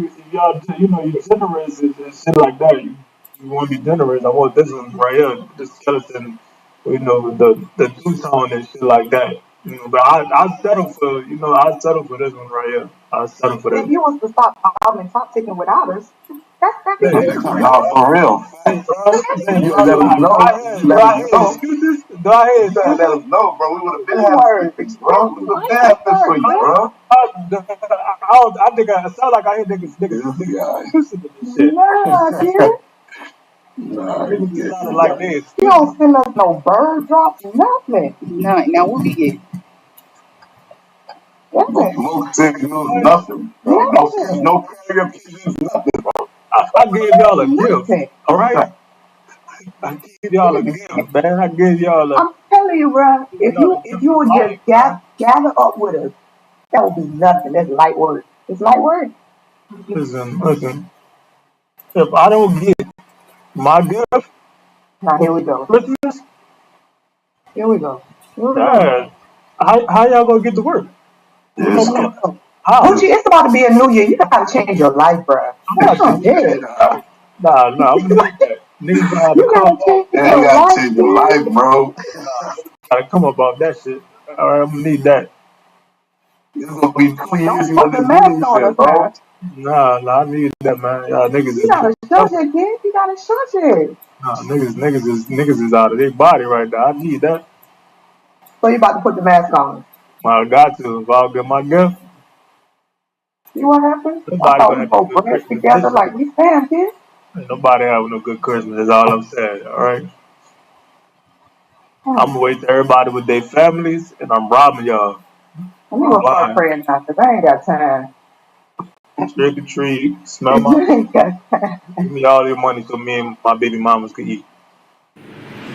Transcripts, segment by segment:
if y'all, you're generous and shit like that, you want to be generous. I want this one right here, this skeleton, the two tone and shit like that. But I settle for, I settle for this one right here. I settle for If that. you was to stop filing and stop taking without us, that'd be Yeah, good. No, for real. man, You do let us know. You let us I hear know. excuses? Do I hear You gotta let us excuses? know, bro. We would have been Two having some words. fix, bro. We would have been Two having for words, you, man. bro. I think I sound like I hear This guy. excuses in this shit. Nah, dear. Nah, you Niggas be get sounding this like guy. they You excuses. don't send us no bird drops, nothing. No, now what we get? Nothing. No signals, nothing, bro. Nothing. No carrier pigeons, nothing, bro. I gave y'all a gift, Nothing. all right? I gave y'all a gift, man. I gave y'all I'm telling you, bro, a if gift you of would life, just man. gather up with us, that would be nothing. That's light work. It's light work. Listen. If I don't get my gift, Now here we go. Christmas, Here we go. Here we go. man, how y'all gonna get to work? Yes, Here we sir. go. How? Gucci, it's about to be a new year. You gotta change your life, bro. I'm not I'm changing dead. that. Nah, I'm gonna need that. Niggas gonna have to You come gotta up change Yeah, you your gotta life, change your man. life, bro. gotta come up off that shit. All right, I'm gonna need that. It's gonna be 2 years Don't you put on the this mask on us bullshit, bro. now. Nah, I need that, man. Y'all niggas You is getting gotta shush tougher. it, kid. You gotta shush it. Nah, niggas is out of their body right now. I need that. So you about to put the mask on. I got to. If I get my gift, See what happened? I nobody thought gonna we have no both good branch Christmas together this like year. we fam, kid. Ain't nobody having no good Christmas. That's all I'm saying. All right. I'm Hmm. gonna wait till everybody with their families, and I'm robbing y'all. Let me I'm go start lying. praying now, because I ain't got time. Trick or treat, smell my You ain't got time. give me all your money so me and my baby mamas could eat.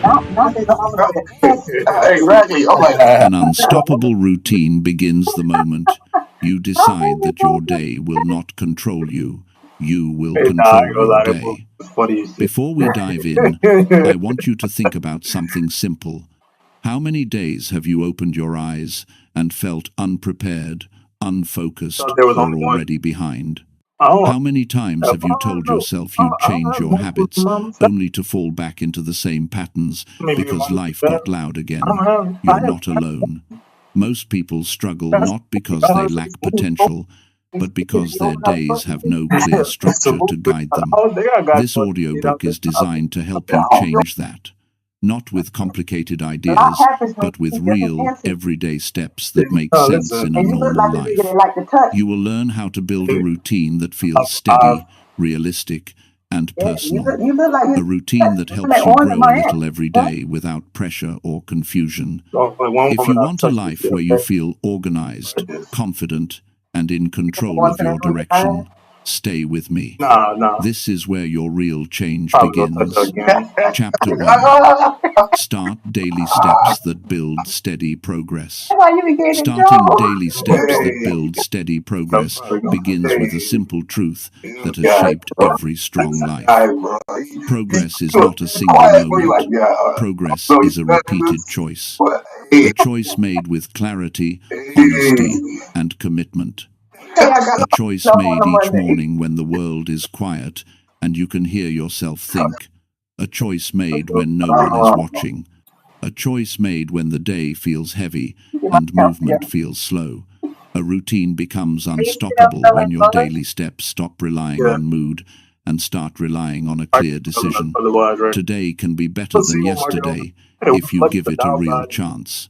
Not that I'm gonna get ass. Exactly. I'm like, An unstoppable routine begins the moment you decide that your day will not control you. You will Hey, nah, I ain't control gonna your lie, that book day. was funny as shit. Before we dive in, I want you to think about something simple. How many days have you opened your eyes and felt unprepared, unfocused, Thought there was or only one. already behind? I don't, How many times I have you don't told know. yourself I you'd don't change have your multiple habits mamas. only to fall back into the same patterns Maybe your because mama's life better. got loud I again? don't have. You're not alone. Most people struggle That's not because they lack potential, but because their days have no clear structure to guide them. I think I got This 28 out audiobook there. is designed to help you change that. Not with complicated Life ideas, happens when but with you give them real, answers. everyday steps that make No, sense listen. in a And you look normal like a nigga life. they like to touch. You will learn how to build a routine that feels I've steady, realistic, and Yeah, personal. you look like you A routine that touching helps that you orange in grow a my hand. little every Huh? day without pressure or confusion. one If woman you I've want a touched this life shit, where you okay? feel organized, Like this. confident, and in control Going of to that your orange in my hand. direction, stay with me. Nah. This is where your real change Probably gonna touch her begins. again. Chapter 1. Start daily steps that build steady progress. That's why you be getting in Starting trouble. daily steps that build steady I'm progress probably gonna touch begins her with a again. simple truth this that has guy, shaped bro. every strong This guy, life. bro. He's Progress is too not a single quiet for you, like, moment. yeah. Progress No, you is a repeated nervous, choice. but hey, A choice made with clarity, honesty, hey. and commitment. Hey, I got A choice stuff on made a each Monday. morning when the world is quiet and you can hear yourself think. A choice made when no one is watching. A choice made when the day feels heavy Get my and couch movement together. feels slow. A routine becomes Are you still unstoppable when feeling your good? daily steps stop relying Yeah. on mood and start relying on a I clear decision. otherwise, right? Today can be better Let's see than what am I doing. yesterday Hey, if you what's give the it a real downside? chance.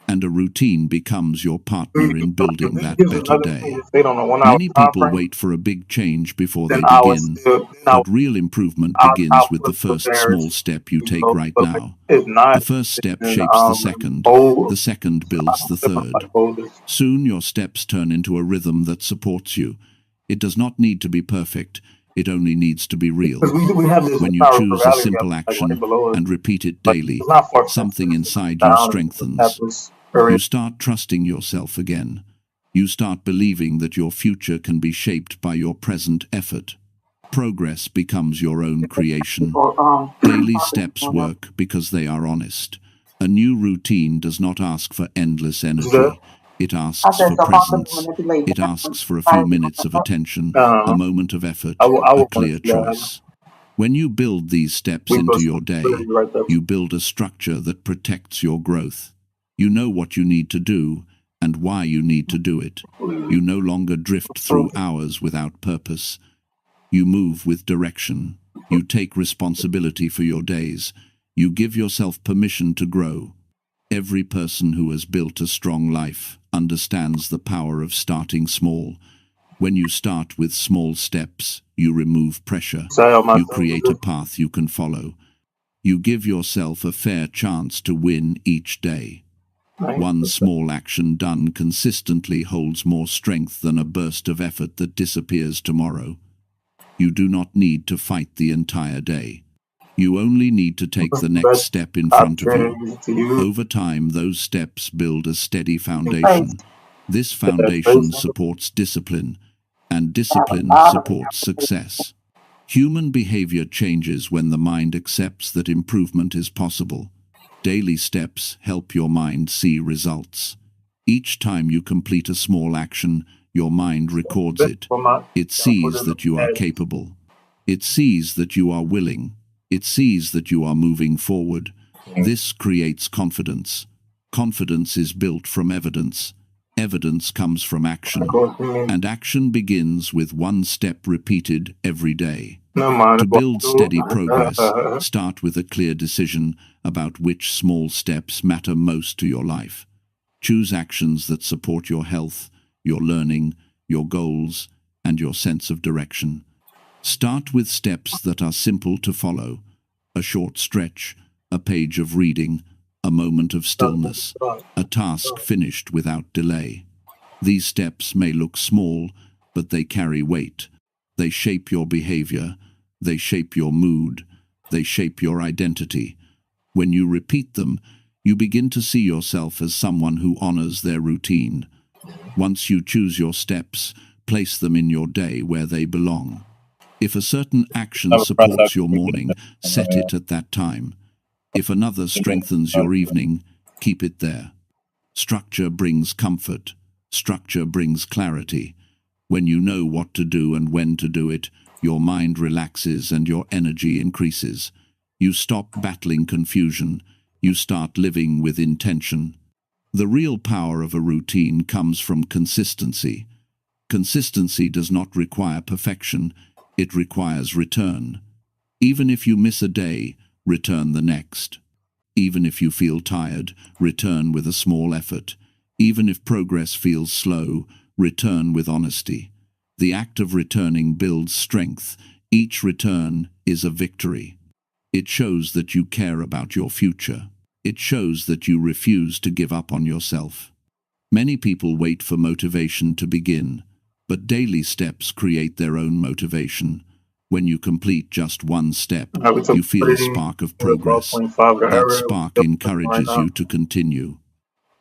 And a routine becomes your partner in building This that gives better another thing day. to stay on a 1 hour Many time people frame. wait for a big change before Then they I would begin, still, then but real improvement begins I'll with the flip the first small parents. step you take right But like, now. if The not, first step then shapes the fold. second builds the third. Folders. Soon your steps turn into a rhythm that supports you. It does not need to be perfect, it only needs to be real. Because we have this When you Power River choose a Valley gap simple like right action below us. and repeat it Like daily, it's not far fetched something to inside you down and strengthens. have this area. You start trusting yourself again. You start believing that your future can be shaped by your present effort. Progress becomes your own creation. Or, Daily steps work because they are honest. A new routine does not ask for endless Is that? energy. It I asks said, for so possibly presence. manipulate It the asks for a few society. minutes of attention, a Uh, moment of I, effort, I a would want to clear see that happen. choice. When you build these steps We into put some your day, security right there. you build a structure that protects your growth. You know what you need to do and why you need to do it. You no longer drift through hours without purpose. You move with direction. You take responsibility for your days. You give yourself permission to grow. Every person who has built a strong life understands the power of starting small. When you start with small steps, you remove pressure. So I have my You son create a path you can follow. You give yourself a fair chance to win each day. One small action done consistently holds more strength than a burst of effort that disappears tomorrow. You do not need to fight the entire day. You only need to take the next best step in cop front of training you. music to use. Over time, those steps build a steady Face, foundation. This Get that foundation face. supports discipline, and have a discipline lot of supports success. Human behavior changes when the mind accepts that improvement is possible. Daily steps help your mind see results. Each time you complete a small action, your mind records Best it. for my. It I put sees in the that you are pad. capable. It sees that you are willing. It sees that you are moving forward. This creates confidence. Confidence is built from evidence. Evidence comes from action. And action begins with one step repeated every day. No mind To about build steady progress, start with a clear decision about which small steps matter most to your life. Choose actions that support your health, your learning, your goals, and your sense of direction. Start with steps that are simple to follow: a short stretch, a page of reading, a moment of stillness, a task finished without delay. These steps may look small, but they carry weight. They shape your behavior, they shape your mood, they shape your identity. When you repeat them, you begin to see yourself as someone who honors their routine. Once you choose your steps, place them in your day where they belong. If a certain action supports your morning, set it at that time. If another strengthens your evening, keep it there. Structure brings comfort. Structure brings clarity. When you know what to do and when to do it, your mind relaxes and your energy increases. You stop battling confusion. You start living with intention. The real power of a routine comes from consistency. Consistency does not require perfection, it requires return. Even if you miss a day, return the next. Even if you feel tired, return with a small effort. Even if progress feels slow, return with honesty. The act of returning builds strength. Each return is a victory. It shows that you care about your future. It shows that you refuse to give up on yourself. Many people wait for motivation to begin, but daily steps create their own motivation. When you complete just one step, We took you feel a pretty spark of progress. 12.5 the That area. spark Right encourages now. you to continue.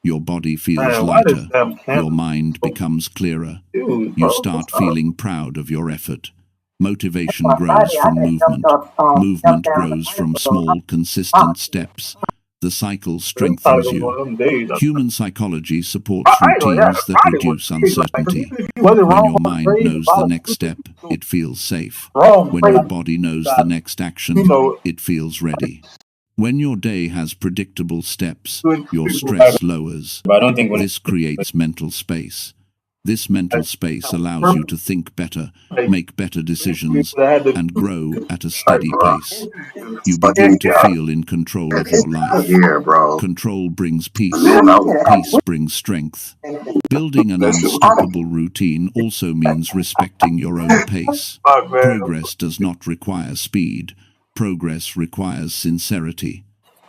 Your body feels Man, why does lighter. damn Your cancel mind so becomes clearer. huge, You bro? start What's up? feeling proud of your effort. Motivation on grows Friday, I from just jumped movement. up, jumped Movement down the grows pipe from with them. small, consistent steps. The cycle Them probably strengthens one you. of them days. Human psychology supports I ain't gonna, yeah, routines that Friday was reduce crazy. Like, 'cause uncertainty. even if you wasn't When wrong your on the mind grade, the knows the bottom next was step, so it feels safe. wrong, When your crazy body knows the that, next you action, know, it feels ready. When your day has predictable steps, doing your people back. stress lowers. But I don't think when This creates mental space. This mental Like, space that was allows you perfect. to think better, Like, make better these decisions, people that had and the grow at a like steady bro, pace. You fucking begin to yeah, feel in control of it's your out life. here, bro. Control brings peace. Man, I was Peace brings strength. Building an that shit was unstoppable routine also means respecting your own pace. fuck, man. Progress does not require speed. Progress requires sincerity.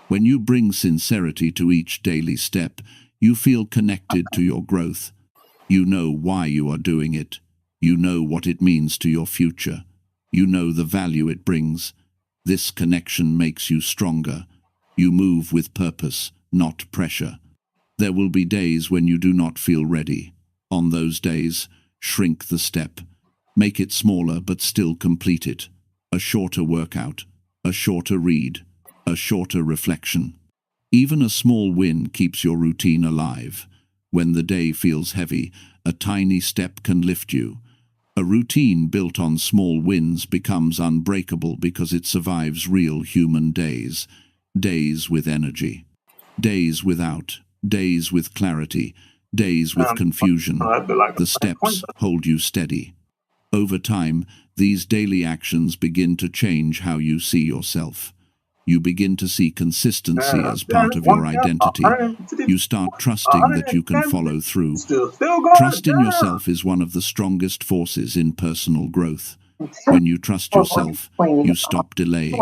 When you bring sincerity to each daily step, you feel connected to your growth. You know why you are doing it. You know what it means to your future. You know the value it brings. This connection makes you stronger. You move with purpose, not pressure. There will be days when you do not feel ready. On those days, shrink the step. Make it smaller but still complete it. A shorter workout, a shorter read, a shorter reflection. Even a small win keeps your routine alive. When the day feels heavy, a tiny step can lift you. A routine built on small wins becomes unbreakable because it survives real human days. Days with energy. Days without. Days with clarity. Days with confusion. That'd be like a The fine point. steps hold you steady. Over time, these daily actions begin to change how you see yourself. You begin to see consistency as part of your identity. You start trusting that you can follow through. Still going. Trust in Damn. yourself is one of the strongest forces in personal growth. When you trust yourself, you stop delaying,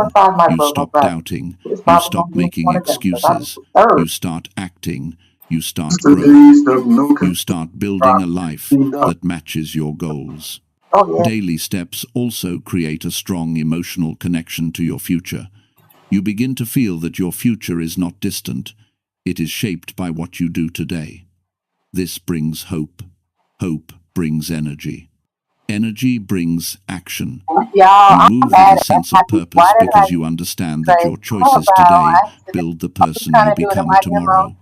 you stop doubting, you stop making excuses, you start acting, you start growing, you start building a life that matches your goals. Oh yeah. Daily steps also create a strong emotional connection to your future. You begin to feel that your future is not distant, it is shaped by what you do today. This brings hope. Hope brings energy. Energy brings action. You Y'all, I'm move mad with a at sense that. of purpose Why did because I you understand that say, your how choices about today I accidentally build the person trying you to do it in become my tomorrow. demo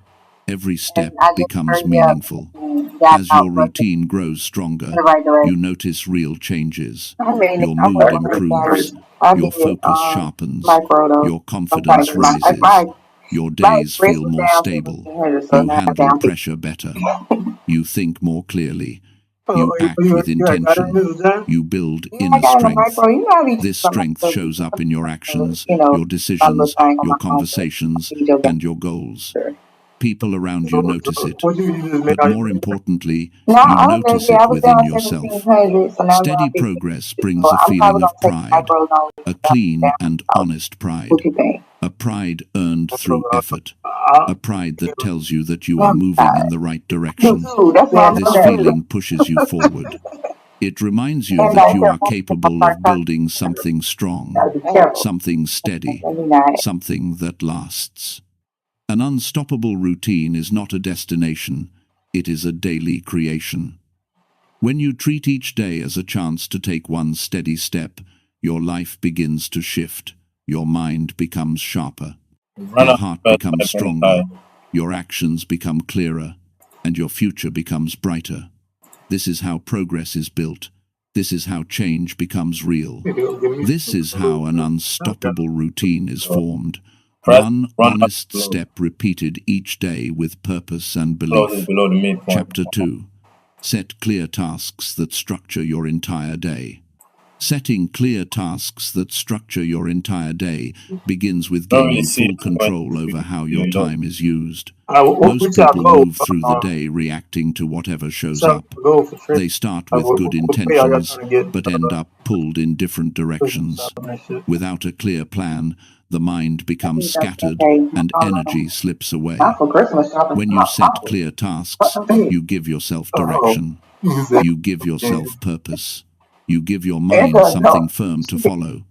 Every and step I just becomes hurry up meaningful. and got As out your working routine grows in stronger, the right you direction. notice real changes. I mean, Your I'm mood working for the improves, salary. I your did focus sharpens, micro though. your I'm trying to confidence get my rises, your my days wrist feel was more down to stable, 1500, so you now I'm handle down to pressure better, you think more clearly, Oh, you act with you got it, intention, Mrs. J? you build yeah, I inner got in the strength. micro. You know, I be This from strength shows up in your actions, you know, your my little decisions, thing on your my phone. So conversations, I need your and your goals. People around you notice it, What you just made but out more your importantly, no, you I was notice I it was within down yourself. 1700, so now we're Steady on 50. progress So brings a I'm feeling probably of gonna take pride, micros on a down. clean and honest What pride, you think? a pride earned through effort, I, a pride that tells you that you are Oh moving in God. the right Me direction. too. That's why I'm This feeling pushes you forward. It reminds you and that I you kept are capable of building something strong, gotta be careful. something steady, Let me not. something that lasts. An unstoppable routine is not a destination, it is a daily creation. When you treat each day as a chance to take one steady step, your life begins to shift, your mind becomes sharper, your heart becomes stronger, your actions become clearer, and your future becomes brighter. This is how progress is built. This is how change becomes real. This is how an unstoppable routine is formed. One honest step repeated each day with purpose and belief. Chapter 2. Set clear tasks that structure your entire day. Setting clear tasks that structure your entire day begins with gaining full control over how your time is used. Most which I people go, move through the day reacting to whatever shows some up. go for training. They start with good What pay are y'all intentions, trying to get but end up pulled in different Christmas directions. shop and that shit? Without a clear plan, the mind becomes scattered and energy slips away. Not for Christmas shopping When for you my set office. clear tasks, you give yourself direction. You give yourself purpose. You give your mind something firm to follow.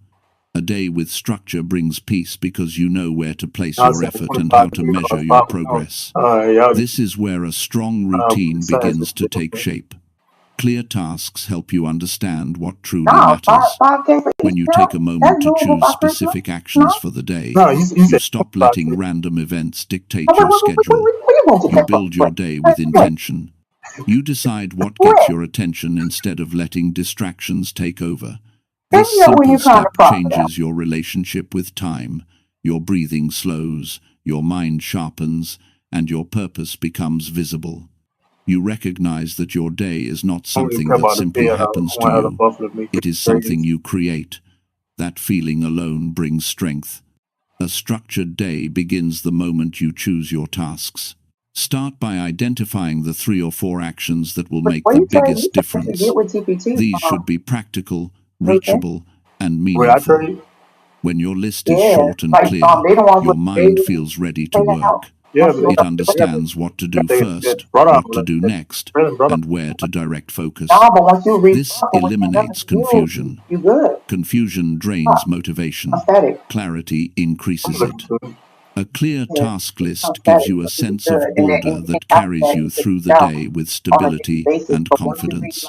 A day with structure brings peace because you know where to place I your said effort and 25 how to years measure old, your 5 hours. progress. Y'all This is where a strong routine science begins to take shape. Clear tasks help you understand what truly No, matters. 5K for When each you take girl. a moment That's to doable choose by Christmas. specific actions No? for the day, No, you you said stop 25 letting kids. random events Oh, dictate your schedule. where you going to You take build your day with intention. You decide what Where? gets your attention instead of letting distractions take over. Pick This me up when simple you come to step Crocodile. changes your relationship with time. Your breathing slows, your mind sharpens, and your purpose becomes visible. You recognize that your day is not I don't really something care that about the simply pay. I happens to want to have the you. buffalo meat. It is something you create. That feeling alone brings strength. A structured day begins the moment you choose your tasks. Start by identifying the 3 or 4 actions that will make What the you trying biggest to difference. get with TPT? These should be practical, Everything? reachable, and Wait, I meaningful. trade. When your list is Yeah. short and Like, clear, they don't want your to mind feels ready to clean the house. work. Yeah, but It understands what to do first, what to do next, and where to direct focus. No, but once you read This eliminates confusion. you good. Confusion drains motivation. Aesthetic. Clarity increases it. A clear Yeah. task list gives you a sense of order that carries you through the day with stability and confidence.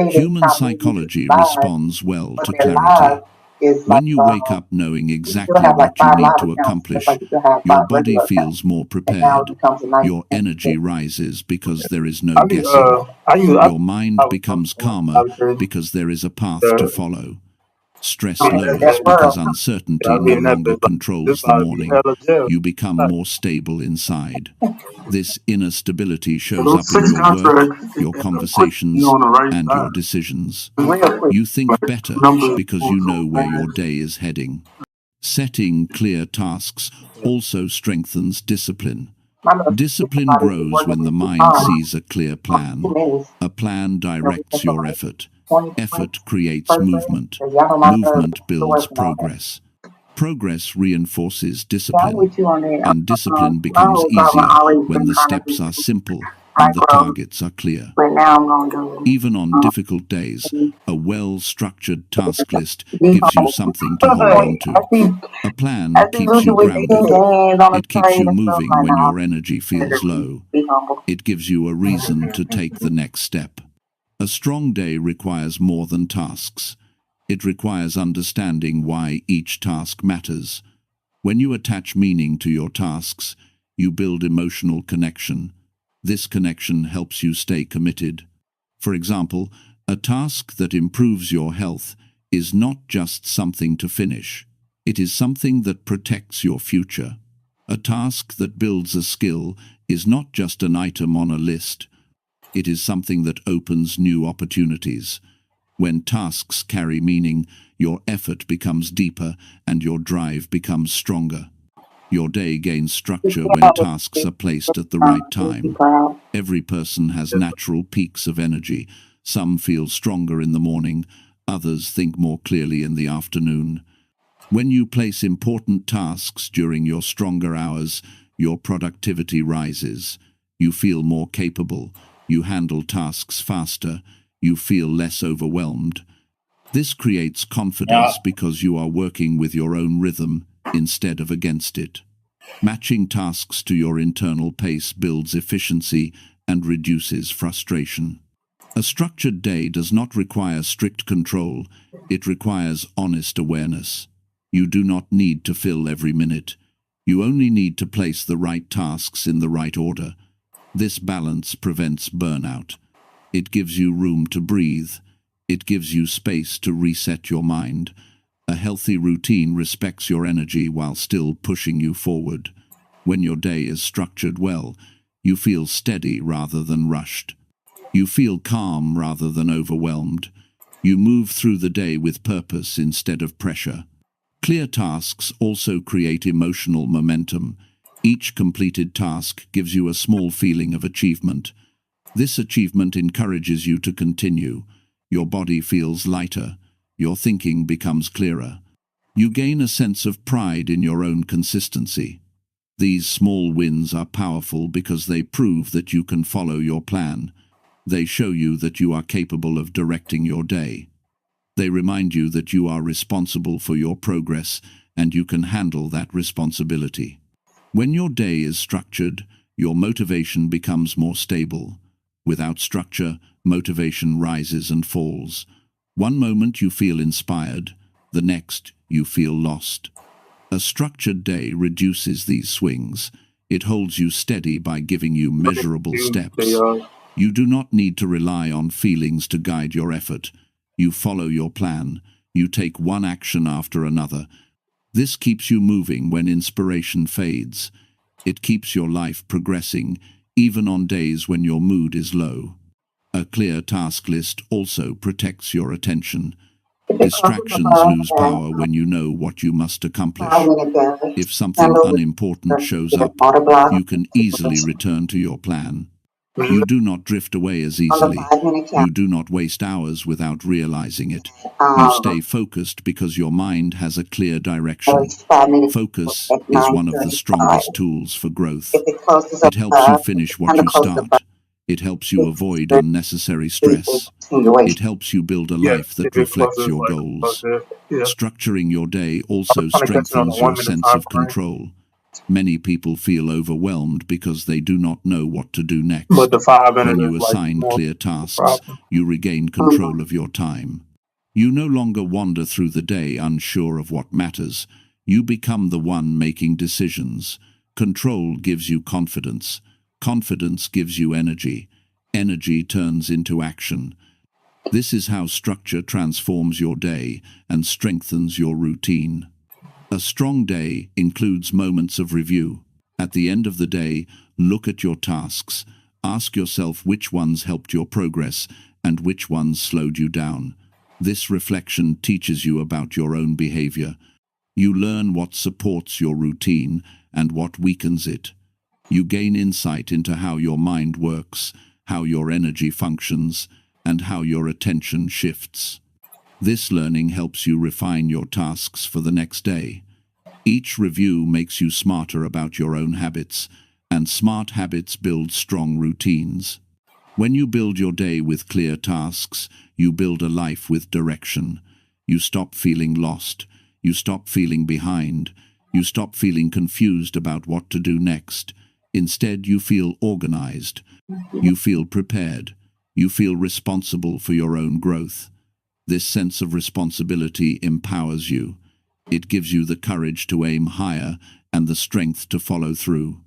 Human psychology responds well to clarity. is like When you wake up knowing you still exactly have like what you 5 need live to accounts, just accomplish, like you still have your 5 body regular accounts. feels more And now it prepared. becomes a nice Your energy rises because there is no I use guessing. I use Your mind becomes calmer arbitrage. because there is a path to The follow. Stress I mean lowers that because world. uncertainty I no mean that's longer just like this controls the I'd be morning. hella jail. You become more stable inside. This inner stability shows Those up in 6 your work, contracts your put you conversations, on the right and your side. decisions. Real quick. You think Like better numbers because move you so know where your fast. day is heading. Setting clear tasks also strengthens discipline. My little Discipline body keep grows working when the me too mind hard. sees a clear 2 plan. minutes. A plan We directs for your like effort. 20 Effort creates first grade. movement. So y'all know my nerves Movement still builds working on that. progress. Progress reinforces Yeah, I'm discipline. with you on that. And discipline My becomes whole problem easier always when been the trying to steps are do simple and the micro, targets are clear. but now I'm gonna do Even on difficult days, a well-structured task list be gives you humble. something to hold on I to. see A plan I see keeps Lucy you with the grounded. hands on the It keeps trade you and stuff moving like when that. your energy feels low. Be humble. It gives you a reason to take the next step. A strong day requires more than tasks. It requires understanding why each task matters. When you attach meaning to your tasks, you build emotional connection. This connection helps you stay committed. For example, a task that improves your health is not just something to finish. It is something that protects your future. A task that builds a skill is not just an item on a list. It is something that opens new opportunities. When tasks carry meaning, your effort becomes deeper and your drive becomes stronger. Your day gains structure when tasks are placed at the right Be time. proud. Every person has natural peaks of energy. Some feel stronger in the morning, others think more clearly in the afternoon. When you place important tasks during your stronger hours, your productivity rises. You feel more capable. You handle tasks faster. You feel less overwhelmed. This creates confidence because you are working with your own rhythm instead of against it. Matching tasks to your internal pace builds efficiency and reduces frustration. A structured day does not require strict control. It requires honest awareness. You do not need to fill every minute. You only need to place the right tasks in the right order. This balance prevents burnout. It gives you room to breathe. It gives you space to reset your mind. A healthy routine respects your energy while still pushing you forward. When your day is structured well, you feel steady rather than rushed. You feel calm rather than overwhelmed. You move through the day with purpose instead of pressure. Clear tasks also create emotional momentum. Each completed task gives you a small feeling of achievement. This achievement encourages you to continue. Your body feels lighter. Your thinking becomes clearer. You gain a sense of pride in your own consistency. These small wins are powerful because they prove that you can follow your plan. They show you that you are capable of directing your day. They remind you that you are responsible for your progress and you can handle that responsibility. When your day is structured, your motivation becomes more stable. Without structure, motivation rises and falls. One moment you feel inspired, the next you feel lost. A structured day reduces these swings. It holds you steady by giving you measurable steps. You do not need to rely on feelings to guide your effort. You follow your plan. You take one action after another. This keeps you moving when inspiration fades. It keeps your life progressing, even on days when your mood is low. A clear task list also protects your attention. Distractions lose power when you know what you must accomplish. If something unimportant shows up, you can easily return to your plan. You do not drift away as easily. You do not waste hours without realizing it. You stay focused because your mind has a clear direction. Focus is one of the strongest tools for growth. If it closes up, It helps you finish what kind of you close the start. It helps you avoid unnecessary stress. It helps you build a Yeah, life that if it reflects closes your like goals. closer. Yeah. Structuring your day I also was trying to catch it on a strengthens your 1 minute sense time of frame. control. Many people feel overwhelmed because they do not know what to do But next. the 5 minute When you is like assign more clear tasks, problem. you regain control of your time. You no longer wander through the day unsure of what matters. You become the one making decisions. Control gives you confidence. Confidence gives you energy. Energy turns into action. This is how structure transforms your day and strengthens your routine. A strong day includes moments of review. At the end of the day, look at your tasks. Ask yourself which ones helped your progress and which ones slowed you down. This reflection teaches you about your own behavior. You learn what supports your routine and what weakens it. You gain insight into how your mind works, how your energy functions, and how your attention shifts. This learning helps you refine your tasks for the next day. Each review makes you smarter about your own habits, and smart habits build strong routines. When you build your day with clear tasks, you build a life with direction. You stop feeling lost. You stop feeling behind. You stop feeling confused about what to do next. Instead, you feel organized. You feel prepared. You feel responsible for your own growth. This sense of responsibility empowers you. It gives you the courage to aim higher and the strength to follow through.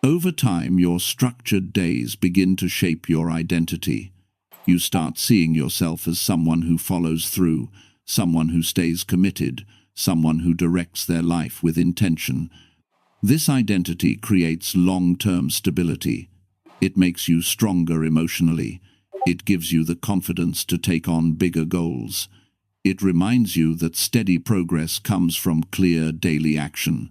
Over time, your structured days begin to shape your identity. You start seeing yourself as someone who follows through, someone who stays committed, someone who directs their life with intention. This identity creates long-term stability. It makes you stronger emotionally. It gives you the confidence to take on bigger goals. It reminds you that steady progress comes from clear daily action.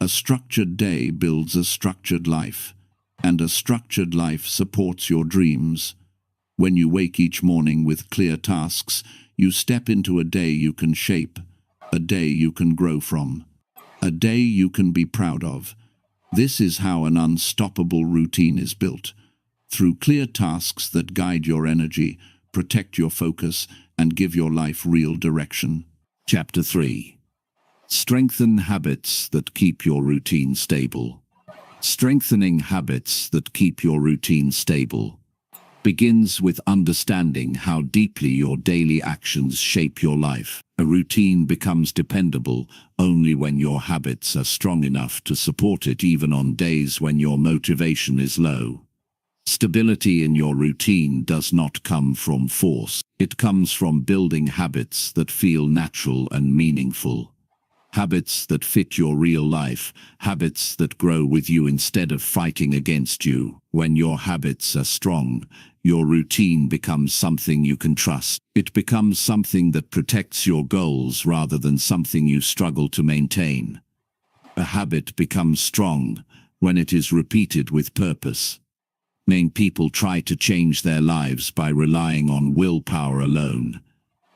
A structured day builds a structured life, and a structured life supports your dreams. When you wake each morning with clear tasks, you step into a day you can shape, a day you can grow from, a day you can be proud of. This is how an unstoppable routine is built, through clear tasks that guide your energy, protect your focus, and give your life real direction. Chapter 3. Strengthen habits that keep your routine stable. Strengthening habits that keep your routine stable begins with understanding how deeply your daily actions shape your life. A routine becomes dependable only when your habits are strong enough to support it even on days when your motivation is low. Stability in your routine does not come from force. It comes from building habits that feel natural and meaningful. Habits that fit your real life, habits that grow with you instead of fighting against you. When your habits are strong, your routine becomes something you can trust. It becomes something that protects your goals rather than something you struggle to maintain. A habit becomes strong when it is repeated with purpose. Many people try to change their lives by relying on willpower alone.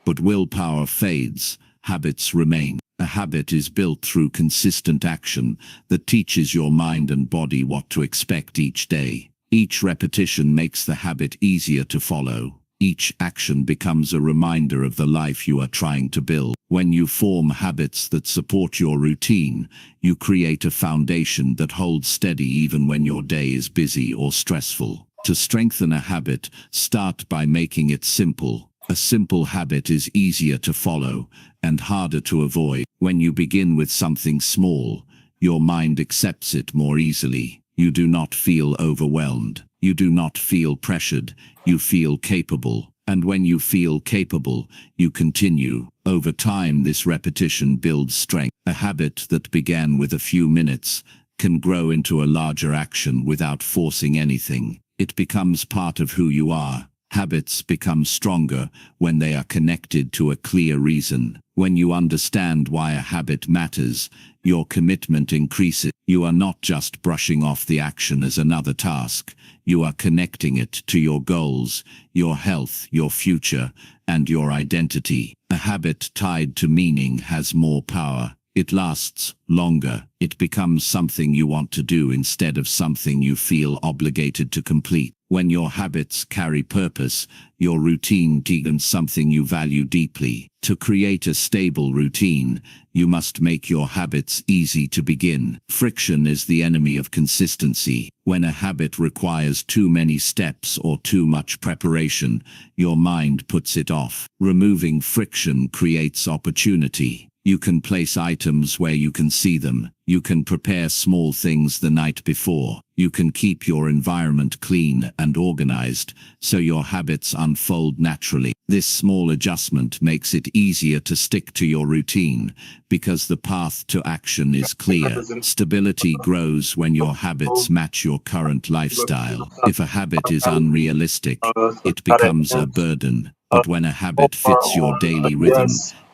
But willpower fades, habits remain. A habit is built through consistent action that teaches your mind and body what to expect each day. Each repetition makes the habit easier to follow. Each action becomes a reminder of the life you are trying to build. When you form habits that support your routine, you create a foundation that holds steady even when your day is busy or stressful. To strengthen a habit, start by making it simple. A simple habit is easier to follow and harder to avoid. When you begin with something small, your mind accepts it more easily. You do not feel overwhelmed. You do not feel pressured. You feel capable. And when you feel capable, you continue. Over time, this repetition builds strength. A habit that began with a few minutes can grow into a larger action without forcing anything. It becomes part of who you are. Habits become stronger when they are connected to a clear reason. When you understand why a habit matters, your commitment increases. You are not just brushing off the action as another task. You are connecting it to your goals, your health, your future, and your identity. A habit tied to meaning has more power. It lasts longer. It becomes something you want to do instead of something you feel obligated to complete. When your habits carry purpose, your routine becomes something you value deeply. To create a stable routine, you must make your habits easy to begin. Friction is the enemy of consistency. When a habit requires too many steps or too much preparation, your mind puts it off. Removing friction creates opportunity. You can place items where you can see them. You can prepare small things the night before. You can keep your environment clean and organized, so your habits unfold naturally. This small adjustment makes it easier to stick to your routine, because the path to action is clear. Stability grows when your habits match your current lifestyle. If a habit is unrealistic, it becomes a burden. But when a habit fits your daily rhythm,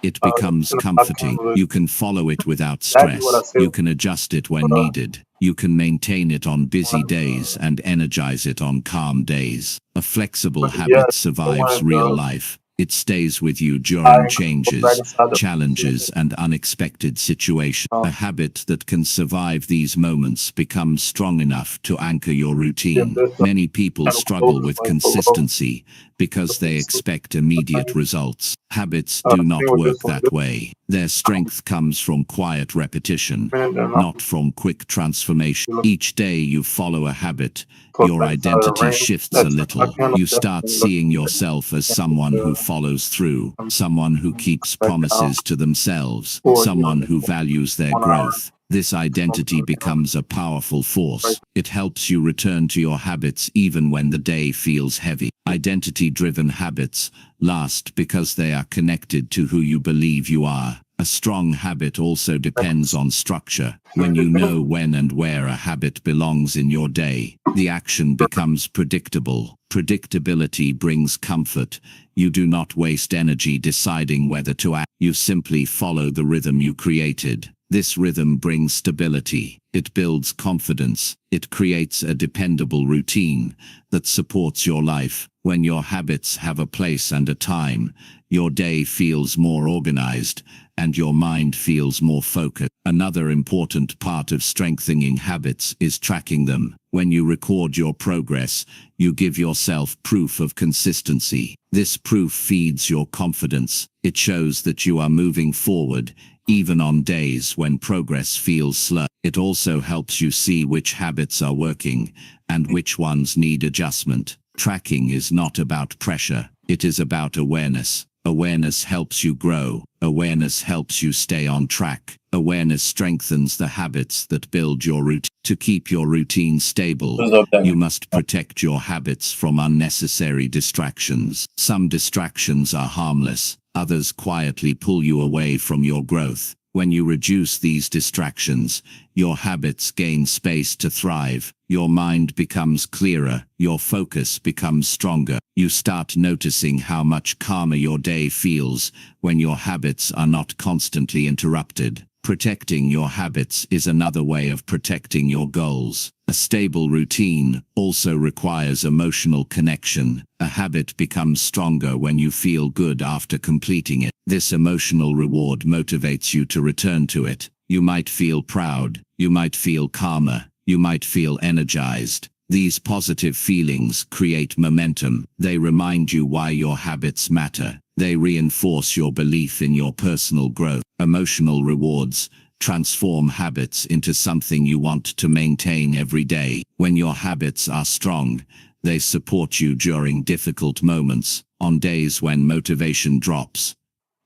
it becomes comforting. You can follow it without stress. You can adjust it when needed. You can maintain it on busy days and energize it on calm days. A flexible habit survives real life. It stays with you during changes, challenges, and unexpected situations. A habit that can survive these moments becomes strong enough to anchor your routine. Many people struggle with consistency because they expect immediate results. Habits do not work that way. Their strength comes from quiet repetition, not from quick transformation. Each day you follow a habit, your identity shifts a little. You start seeing yourself as someone who follows through, someone who keeps promises to themselves, someone who values their growth. This identity becomes a powerful force. It helps you return to your habits even when the day feels heavy. Identity-driven habits last because they are connected to who you believe you are. A strong habit also depends on structure. When you know when and where a habit belongs in your day, the action becomes predictable. Predictability brings comfort. You do not waste energy deciding whether to act. You simply follow the rhythm you created. This rhythm brings stability. It builds confidence. It creates a dependable routine that supports your life. When your habits have a place and a time, your day feels more organized and your mind feels more focused. Another important part of strengthening habits is tracking them. When you record your progress, you give yourself proof of consistency. This proof feeds your confidence. It shows that you are moving forward, even on days when progress feels slow. It also helps you see which habits are working and which ones need adjustment. Tracking is not about pressure, it is about awareness. Awareness helps you grow. Awareness helps you stay on track. Awareness strengthens the habits that build your routine. To keep your routine stable, you must protect your habits from unnecessary distractions. Some distractions are harmless, others quietly pull you away from your growth. When you reduce these distractions, your habits gain space to thrive. Your mind becomes clearer, your focus becomes stronger. You start noticing how much calmer your day feels when your habits are not constantly interrupted. Protecting your habits is another way of protecting your goals. A stable routine also requires emotional connection. A habit becomes stronger when you feel good after completing it. This emotional reward motivates you to return to it. You might feel proud, you might feel calmer, you might feel energized. These positive feelings create momentum. They remind you why your habits matter. They reinforce your belief in your personal growth. Emotional rewards transform habits into something you want to maintain every day. When your habits are strong, they support you during difficult moments. On days when motivation drops,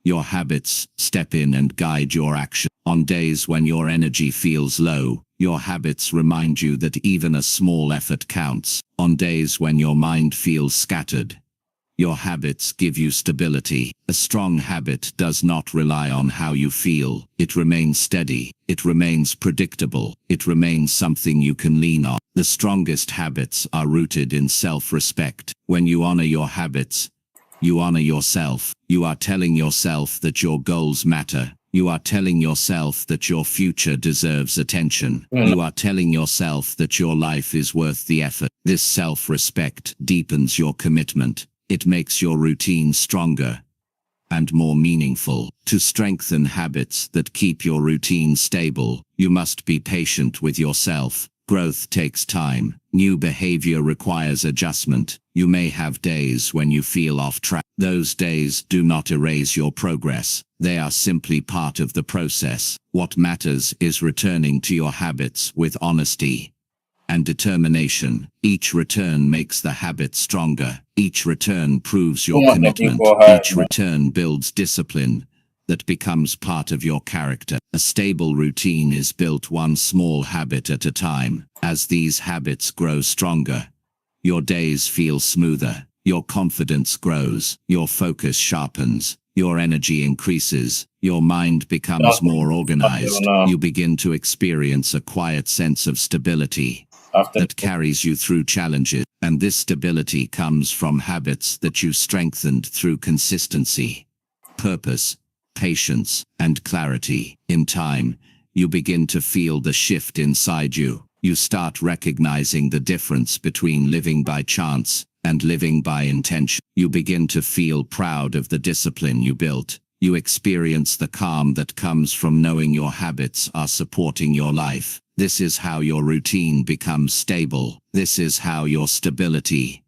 your habits step in and guide your action. On days when your energy feels low, your habits remind you that even a small effort counts. On days when your mind feels scattered, your habits give you stability. A strong habit does not rely on how you feel. It remains steady. It remains predictable. It remains something you can lean on. The strongest habits are rooted in self-respect. When you honor your habits, you honor yourself. You are telling yourself that your goals matter. You are telling yourself that your future deserves attention. You are telling yourself that your life is worth the effort. This self-respect deepens your commitment. It makes your routine stronger, and more meaningful. To strengthen habits that keep your routine stable, you must be patient with yourself. Growth takes time. New behavior requires adjustment. You may have days when you feel off track. Those days do not erase your progress. They are simply part of the process. What matters is returning to your habits with honesty and determination. Each return makes the habit stronger. Each return proves your commitment. Each return builds discipline that becomes part of your character. A stable routine is built one small habit at a time. As these habits grow stronger, your days feel smoother, your confidence grows, your focus sharpens, your energy increases, your mind becomes more organized. You begin to experience a quiet sense of stability that carries you through challenges. And this stability comes from habits that you strengthened through consistency, purpose, patience, and clarity. In time, you begin to feel the shift inside you. You start recognizing the difference between living by chance and living by intention. You begin to feel proud of the discipline you built. You experience the calm that comes from knowing your habits are supporting your life. This is how your routine becomes stable. This is how your stability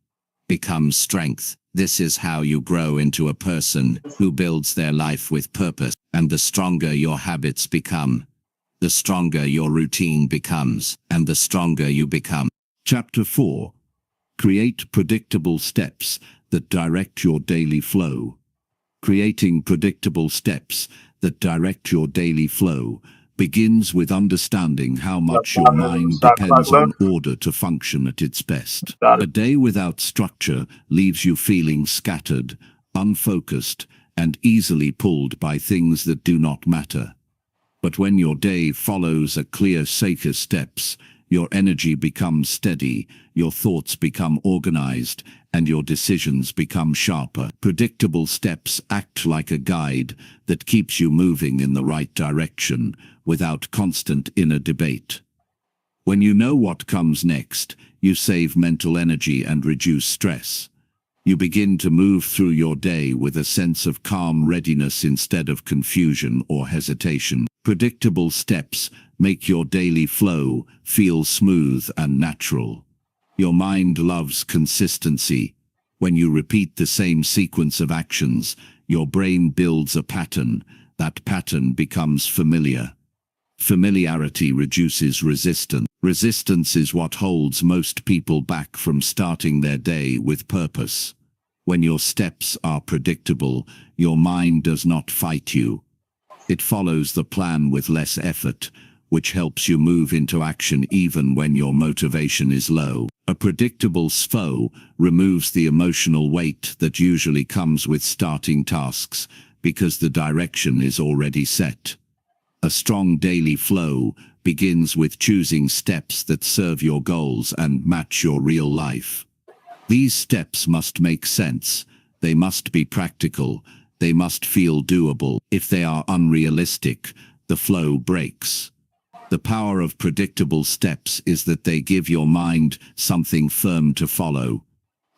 becomes strength. This is how you grow into a person who builds their life with purpose. And the stronger your habits become, the stronger your routine becomes, and the stronger you become. Chapter 4. Create predictable steps that direct your daily flow. Creating predictable steps that direct your daily flow begins with understanding how much your mind depends on order to function at its best. A day without structure leaves you feeling scattered, unfocused, and easily pulled by things that do not matter. But when your day follows a clear set of steps, your energy becomes steady, your thoughts become organized, and your decisions become sharper. Predictable steps act like a guide that keeps you moving in the right direction without constant inner debate. When you know what comes next, you save mental energy and reduce stress. You begin to move through your day with a sense of calm readiness instead of confusion or hesitation. Predictable steps make your daily flow feel smooth and natural. Your mind loves consistency. When you repeat the same sequence of actions, your brain builds a pattern. That pattern becomes familiar. Familiarity reduces resistance. Resistance is what holds most people back from starting their day with purpose. When your steps are predictable, your mind does not fight you. It follows the plan with less effort, which helps you move into action even when your motivation is low. A predictable flow removes the emotional weight that usually comes with starting tasks because the direction is already set. A strong daily flow begins with choosing steps that serve your goals and match your real life. These steps must make sense. They must be practical. They must feel doable. If they are unrealistic, the flow breaks. The power of predictable steps is that they give your mind something firm to follow.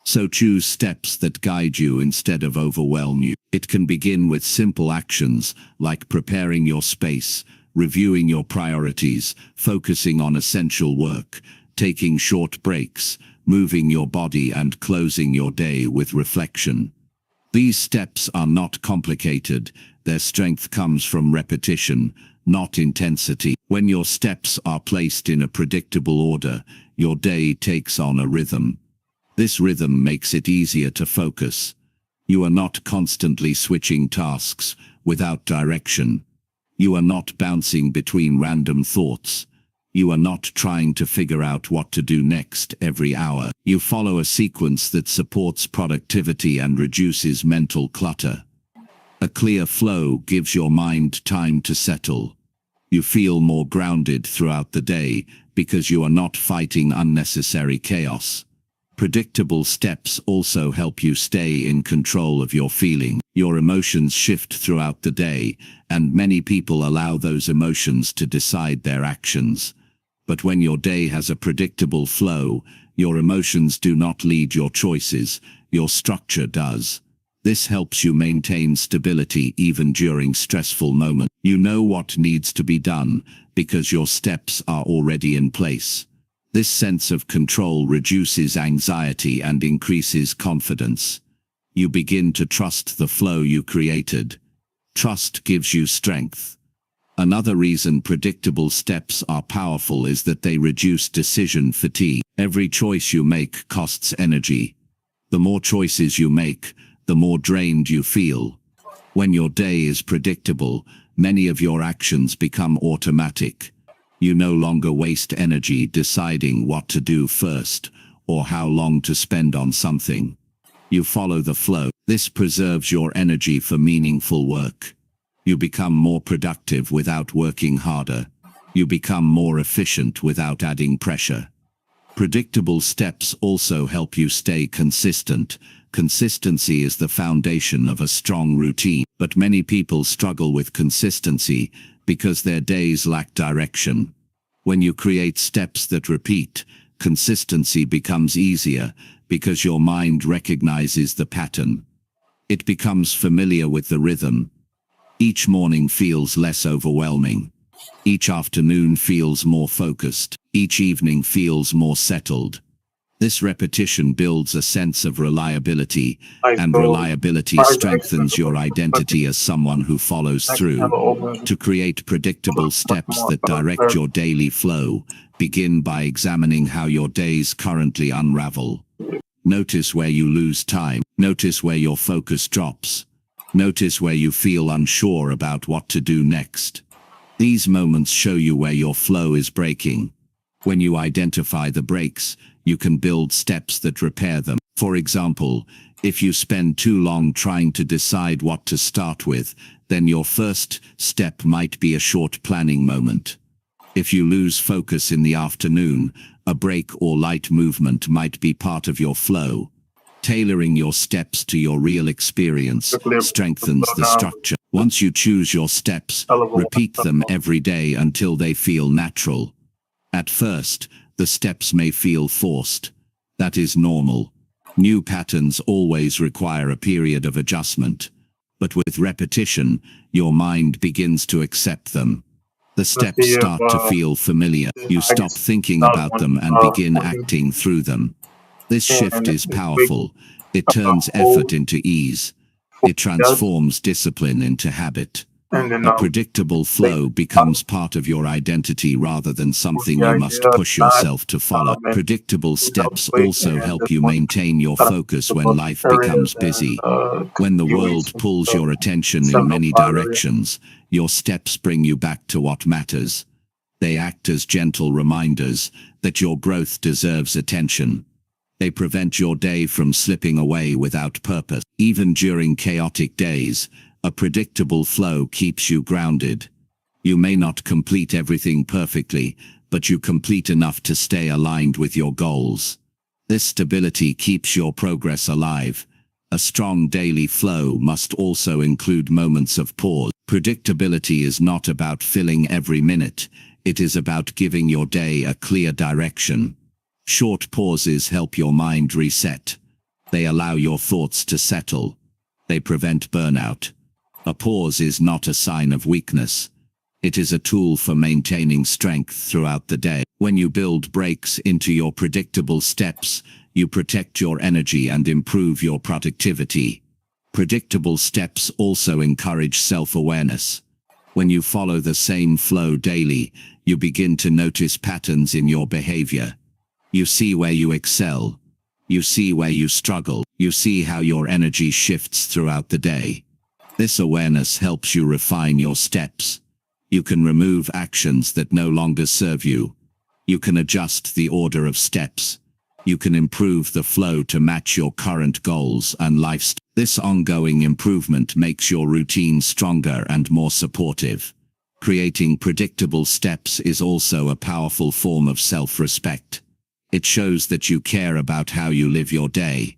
So choose steps that guide you instead of overwhelm you. It can begin with simple actions like preparing your space, reviewing your priorities, focusing on essential work, taking short breaks, moving your body, and closing your day with reflection. These steps are not complicated. Their strength comes from repetition, not intensity. When your steps are placed in a predictable order, your day takes on a rhythm. This rhythm makes it easier to focus. You are not constantly switching tasks without direction. You are not bouncing between random thoughts. You are not trying to figure out what to do next every hour. You follow a sequence that supports productivity and reduces mental clutter. A clear flow gives your mind time to settle. You feel more grounded throughout the day because you are not fighting unnecessary chaos. Predictable steps also help you stay in control of your feelings. Your emotions shift throughout the day, and many people allow those emotions to decide their actions. But when your day has a predictable flow, your emotions do not lead your choices, your structure does. This helps you maintain stability even during stressful moments. You know what needs to be done because your steps are already in place. This sense of control reduces anxiety and increases confidence. You begin to trust the flow you created. Trust gives you strength. Another reason predictable steps are powerful is that they reduce decision fatigue. Every choice you make costs energy. The more choices you make, the more drained you feel. When your day is predictable, many of your actions become automatic. You no longer waste energy deciding what to do first or how long to spend on something. You follow the flow. This preserves your energy for meaningful work. You become more productive without working harder. You become more efficient without adding pressure. Predictable steps also help you stay consistent. Consistency is the foundation of a strong routine, but many people struggle with consistency because their days lack direction. When you create steps that repeat, consistency becomes easier because your mind recognizes the pattern. It becomes familiar with the rhythm. Each morning feels less overwhelming. Each afternoon feels more focused. Each evening feels more settled. This repetition builds a sense of reliability, and reliability strengthens your identity as someone who follows through. To create predictable steps that direct your daily flow, begin by examining how your days currently unravel. Notice where you lose time. Notice where your focus drops. Notice where you feel unsure about what to do next. These moments show you where your flow is breaking. When you identify the breaks, you can build steps that repair them. For example, if you spend too long trying to decide what to start with, then your first step might be a short planning moment. If you lose focus in the afternoon, a break or light movement might be part of your flow. Tailoring your steps to your real experience strengthens the structure. Once you choose your steps, repeat them every day until they feel natural. At first, the steps may feel forced. That is normal. New patterns always require a period of adjustment. But with repetition, your mind begins to accept them. The steps start to feel familiar. You stop thinking about them and begin acting through them. This shift is powerful. It turns effort into ease. It transforms discipline into habit. A predictable flow becomes part of your identity rather than something you must push yourself to follow. Predictable steps also help you maintain your focus when life becomes busy. When the world pulls your attention in many directions, your steps bring you back to what matters. They act as gentle reminders that your growth deserves attention. They prevent your day from slipping away without purpose. Even during chaotic days, a predictable flow keeps you grounded. You may not complete everything perfectly, but you complete enough to stay aligned with your goals. This stability keeps your progress alive. A strong daily flow must also include moments of pause. Predictability is not about filling every minute. It is about giving your day a clear direction. Short pauses help your mind reset. They allow your thoughts to settle. They prevent burnout. A pause is not a sign of weakness. It is a tool for maintaining strength throughout the day. When you build breaks into your predictable steps, you protect your energy and improve your productivity. Predictable steps also encourage self-awareness. When you follow the same flow daily, you begin to notice patterns in your behavior. You see where you excel. You see where you struggle. You see how your energy shifts throughout the day. This awareness helps you refine your steps. You can remove actions that no longer serve you. You can adjust the order of steps. You can improve the flow to match your current goals and lifestyle. This ongoing improvement makes your routine stronger and more supportive. Creating predictable steps is also a powerful form of self-respect. It shows that you care about how you live your day.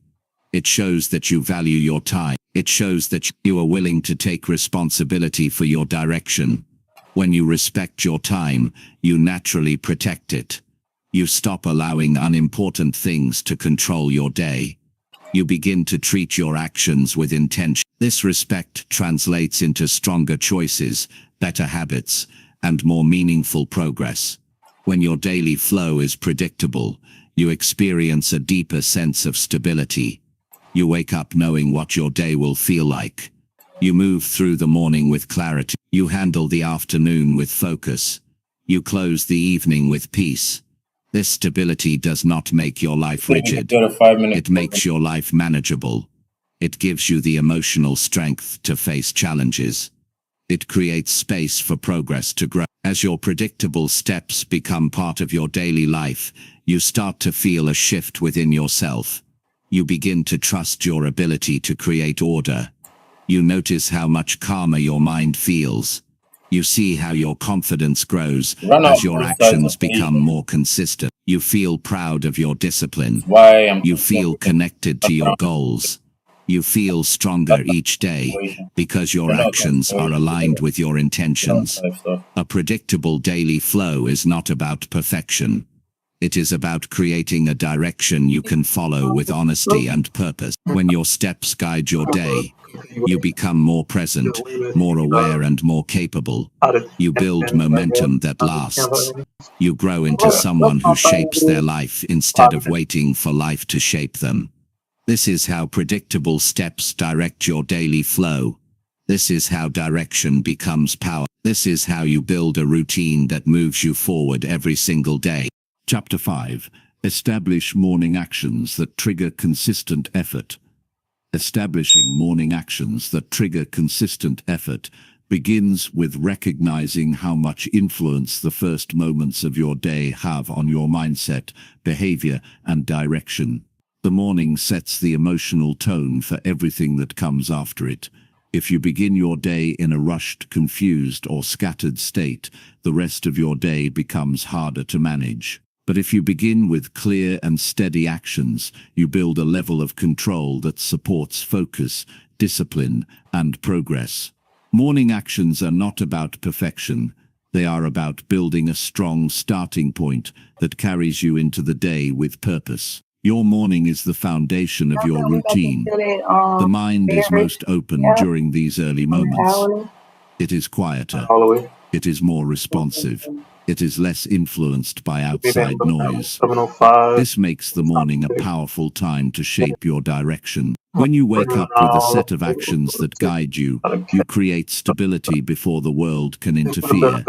It shows that you value your time. It shows that you are willing to take responsibility for your direction. When you respect your time, you naturally protect it. You stop allowing unimportant things to control your day. You begin to treat your actions with intention. This respect translates into stronger choices, better habits, and more meaningful progress. When your daily flow is predictable, you experience a deeper sense of stability. You wake up knowing what your day will feel like. You move through the morning with clarity. You handle the afternoon with focus. You close the evening with peace. This stability does not make your life rigid. It makes your life manageable. It gives you the emotional strength to face challenges. It creates space for progress to grow. As your predictable steps become part of your daily life, you start to feel a shift within yourself. You begin to trust your ability to create order. You notice how much calmer your mind feels. You see how your confidence grows as your actions become more consistent. You feel proud of your discipline. You feel connected to your goals. You feel stronger each day because your actions are aligned with your intentions. A predictable daily flow is not about perfection. It is about creating a direction you can follow with honesty and purpose. When your steps guide your day, you become more present, more aware, and more capable. You build momentum that lasts. You grow into someone who shapes their life instead of waiting for life to shape them. This is how predictable steps direct your daily flow. This is how direction becomes power. This is how you build a routine that moves you forward every single day. Chapter 5. Establish morning actions that trigger consistent effort. Establishing morning actions that trigger consistent effort begins with recognizing how much influence the first moments of your day have on your mindset, behavior, and direction. The morning sets the emotional tone for everything that comes after it. If you begin your day in a rushed, confused, or scattered state, the rest of your day becomes harder to manage. But if you begin with clear and steady actions, you build a level of control that supports focus, discipline, and progress. Morning actions are not about perfection. They are about building a strong starting point that carries you into the day with purpose. Your morning is the foundation of your routine. The mind is most open during these early moments. It is quieter. It is more responsive. It is less influenced by outside noise. This makes the morning a powerful time to shape your direction. When you wake up with a set of actions that guide you, you create stability before the world can interfere.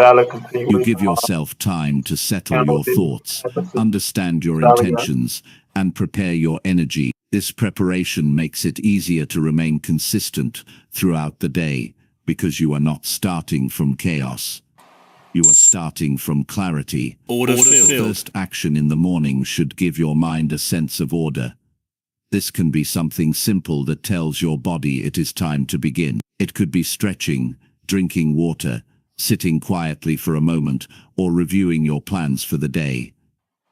You give yourself time to settle your thoughts, understand your intentions, and prepare your energy. This preparation makes it easier to remain consistent throughout the day because you are not starting from chaos. You are starting from clarity. The first action in the morning should give your mind a sense of order. This can be something simple that tells your body it is time to begin. It could be stretching, drinking water, sitting quietly for a moment, or reviewing your plans for the day.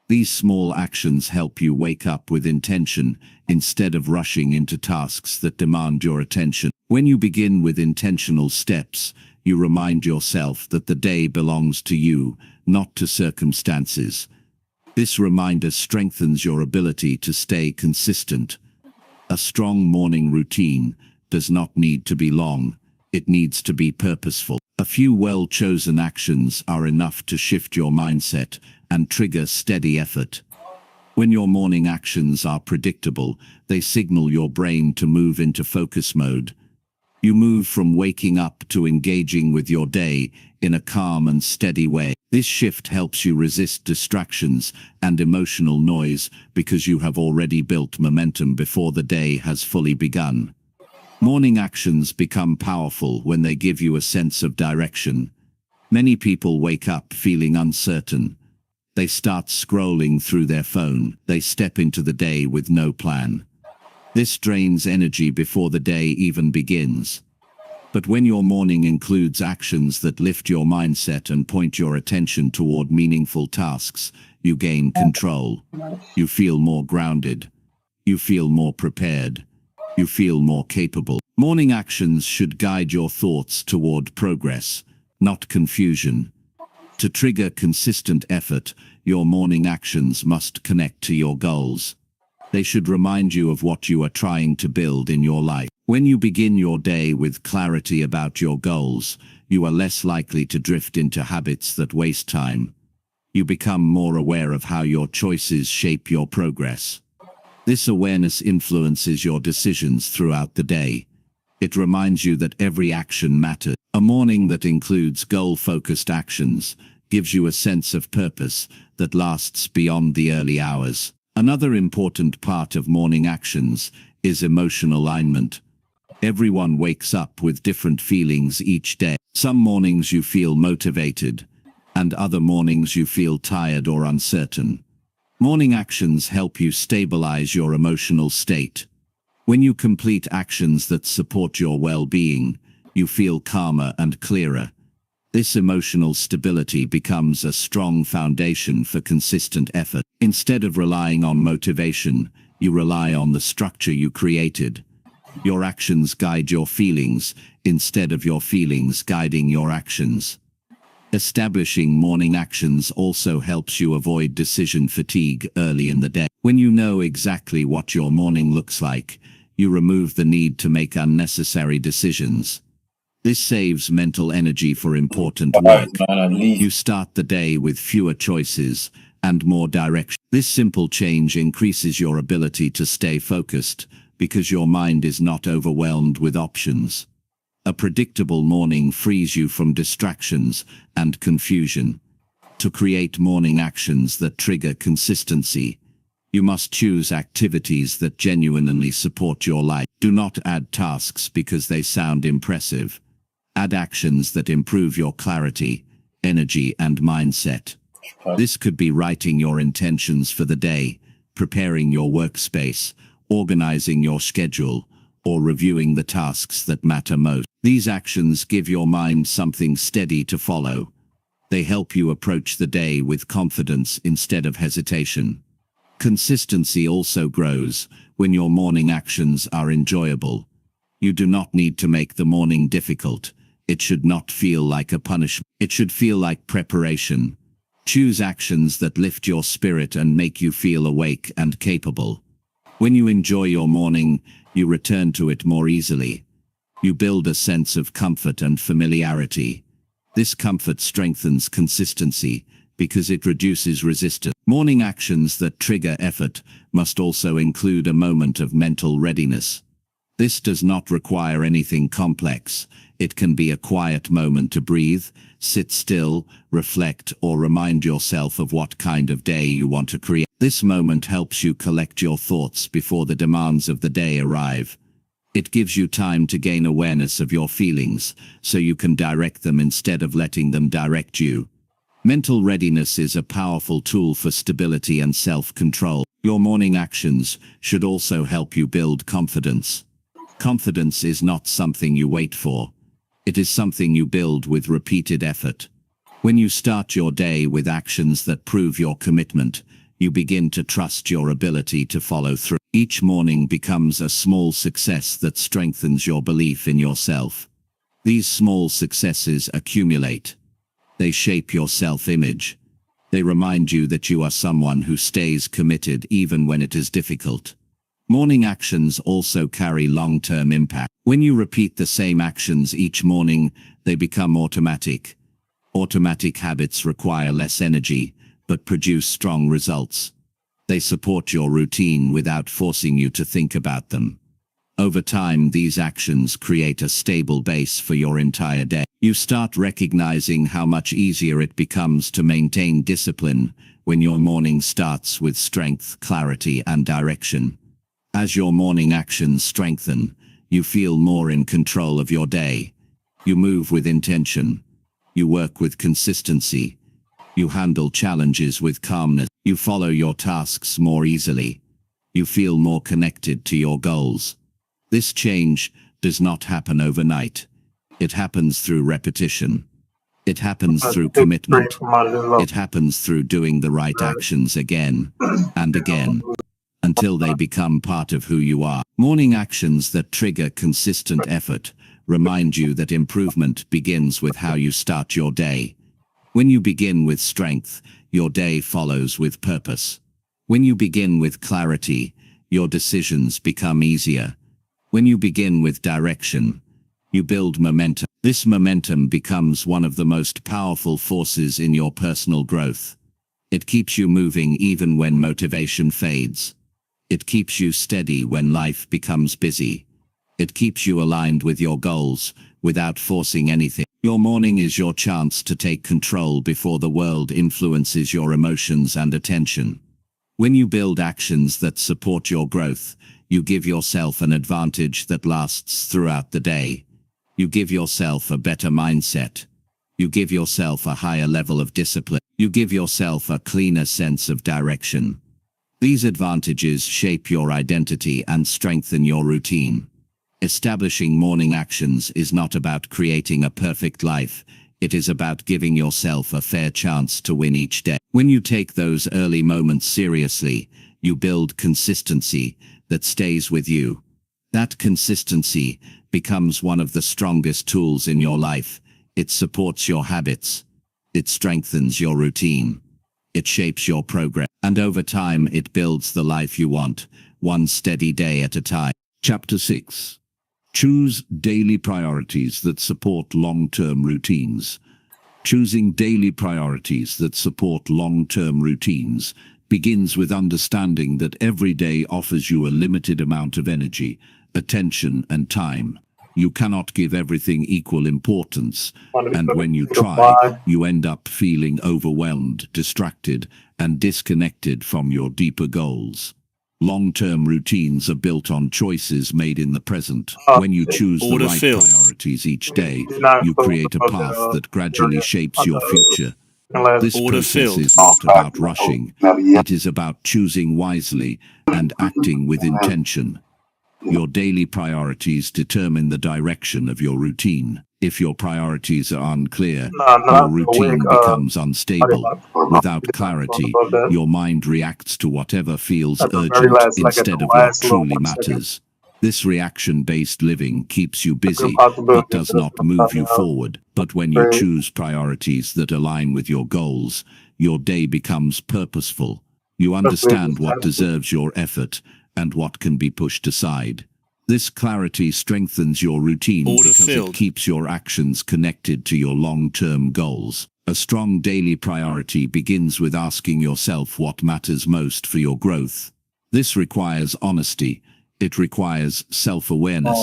These small actions help you wake up with intention instead of rushing into tasks that demand your attention. When you begin with intentional steps, you remind yourself that the day belongs to you, not to circumstances. This reminder strengthens your ability to stay consistent. A strong morning routine does not need to be long. It needs to be purposeful. A few well-chosen actions are enough to shift your mindset and trigger steady effort. When your morning actions are predictable, they signal your brain to move into focus mode. You move from waking up to engaging with your day in a calm and steady way. This shift helps you resist distractions and emotional noise because you have already built momentum before the day has fully begun. Morning actions become powerful when they give you a sense of direction. Many people wake up feeling uncertain. They start scrolling through their phone. They step into the day with no plan. This drains energy before the day even begins. But when your morning includes actions that lift your mindset and point your attention toward meaningful tasks, you gain control. You feel more grounded. You feel more prepared. You feel more capable. Morning actions should guide your thoughts toward progress, not confusion. To trigger consistent effort, your morning actions must connect to your goals. They should remind you of what you are trying to build in your life. When you begin your day with clarity about your goals, you are less likely to drift into habits that waste time. You become more aware of how your choices shape your progress. This awareness influences your decisions throughout the day. It reminds you that every action matters. A morning that includes goal-focused actions gives you a sense of purpose that lasts beyond the early hours. Another important part of morning actions is emotional alignment. Everyone wakes up with different feelings each day. Some mornings you feel motivated, and other mornings you feel tired or uncertain. Morning actions help you stabilize your emotional state. When you complete actions that support your well-being, you feel calmer and clearer. This emotional stability becomes a strong foundation for consistent effort. Instead of relying on motivation, you rely on the structure you created. Your actions guide your feelings, instead of your feelings guiding your actions. Establishing morning actions also helps you avoid decision fatigue early in the day. When you know exactly what your morning looks like, you remove the need to make unnecessary decisions. This saves mental energy for important work. You start the day with fewer choices and more direction. This simple change increases your ability to stay focused because your mind is not overwhelmed with options. A predictable morning frees you from distractions and confusion. To create morning actions that trigger consistency, you must choose activities that genuinely support your life. Do not add tasks because they sound impressive. Add actions that improve your clarity, energy, and mindset. This could be writing your intentions for the day, preparing your workspace, organizing your schedule, or reviewing the tasks that matter most. These actions give your mind something steady to follow. They help you approach the day with confidence instead of hesitation. Consistency also grows when your morning actions are enjoyable. You do not need to make the morning difficult. It should not feel like a punishment. It should feel like preparation. Choose actions that lift your spirit and make you feel awake and capable. When you enjoy your morning, you return to it more easily. You build a sense of comfort and familiarity. This comfort strengthens consistency because it reduces resistance. Morning actions that trigger effort must also include a moment of mental readiness. This does not require anything complex. It can be a quiet moment to breathe, sit still, reflect, or remind yourself of what kind of day you want to create. This moment helps you collect your thoughts before the demands of the day arrive. It gives you time to gain awareness of your feelings, so you can direct them instead of letting them direct you. Mental readiness is a powerful tool for stability and self-control. Your morning actions should also help you build confidence. Confidence is not something you wait for. It is something you build with repeated effort. When you start your day with actions that prove your commitment, you begin to trust your ability to follow through. Each morning becomes a small success that strengthens your belief in yourself. These small successes accumulate. They shape your self-image. They remind you that you are someone who stays committed even when it is difficult. Morning actions also carry long-term impact. When you repeat the same actions each morning, they become automatic. Automatic habits require less energy, but produce strong results. They support your routine without forcing you to think about them. Over time, these actions create a stable base for your entire day. You start recognizing how much easier it becomes to maintain discipline when your morning starts with strength, clarity, and direction. As your morning actions strengthen, you feel more in control of your day. You move with intention. You work with consistency. You handle challenges with calmness. You follow your tasks more easily. You feel more connected to your goals. This change does not happen overnight. It happens through repetition. It happens through commitment. It happens through doing the right actions again and again, until they become part of who you are. Morning actions that trigger consistent effort remind you that improvement begins with how you start your day. When you begin with strength, your day follows with purpose. When you begin with clarity, your decisions become easier. When you begin with direction, you build momentum. This momentum becomes one of the most powerful forces in your personal growth. It keeps you moving even when motivation fades. It keeps you steady when life becomes busy. It keeps you aligned with your goals without forcing anything. Your morning is your chance to take control before the world influences your emotions and attention. When you build actions that support your growth, you give yourself an advantage that lasts throughout the day. You give yourself a better mindset. You give yourself a higher level of discipline. You give yourself a cleaner sense of direction. These advantages shape your identity and strengthen your routine. Establishing morning actions is not about creating a perfect life. It is about giving yourself a fair chance to win each day. When you take those early moments seriously, you build consistency that stays with you. That consistency becomes one of the strongest tools in your life. It supports your habits. It strengthens your routine. It shapes your progress. And over time, it builds the life you want, one steady day at a time. Chapter 6. Choose daily priorities that support long-term routines. Choosing daily priorities that support long-term routines begins with understanding that every day offers you a limited amount of energy, attention, and time. You cannot give everything equal importance, and when you try, you end up feeling overwhelmed, distracted, and disconnected from your deeper goals. Long-term routines are built on choices made in the present. When you choose the right priorities each day, you create a path that gradually shapes your future. This process is not about rushing. It is about choosing wisely and acting with intention. Your daily priorities determine the direction of your routine. If your priorities are unclear, your routine becomes unstable. Without clarity, your mind reacts to whatever feels urgent instead of what truly matters. This reaction-based living keeps you busy, but does not move you forward. But when you choose priorities that align with your goals, your day becomes purposeful. You understand what deserves your effort and what can be pushed aside. This clarity strengthens your routine because it keeps your actions connected to your long-term goals. A strong daily priority begins with asking yourself what matters most for your growth. This requires honesty. It requires self-awareness.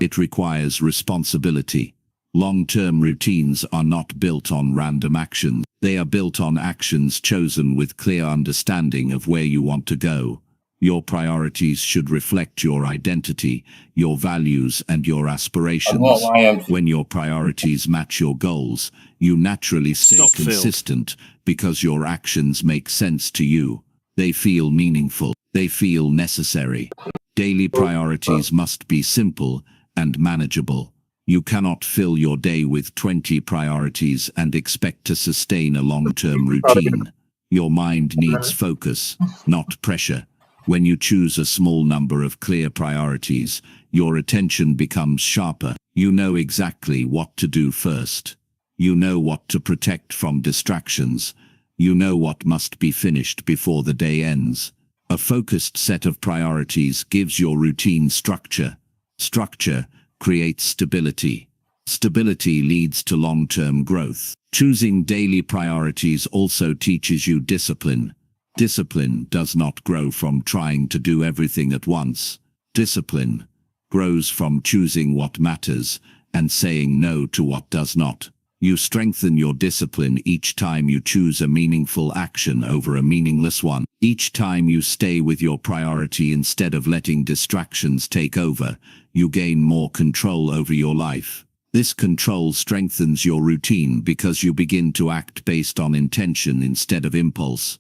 It requires responsibility. Long-term routines are not built on random actions. They are built on actions chosen with clear understanding of where you want to go. Your priorities should reflect your identity, your values, and your aspirations. When your priorities match your goals, you naturally stay consistent because your actions make sense to you. They feel meaningful. They feel necessary. Daily priorities must be simple and manageable. You cannot fill your day with 20 priorities and expect to sustain a long-term routine. Your mind needs focus, not pressure. When you choose a small number of clear priorities, your attention becomes sharper. You know exactly what to do first. You know what to protect from distractions. You know what must be finished before the day ends. A focused set of priorities gives your routine structure. Structure creates stability. Stability leads to long-term growth. Choosing daily priorities also teaches you discipline. Discipline does not grow from trying to do everything at once. Discipline grows from choosing what matters and saying no to what does not. You strengthen your discipline each time you choose a meaningful action over a meaningless one. Each time you stay with your priority instead of letting distractions take over, you gain more control over your life. This control strengthens your routine because you begin to act based on intention instead of impulse.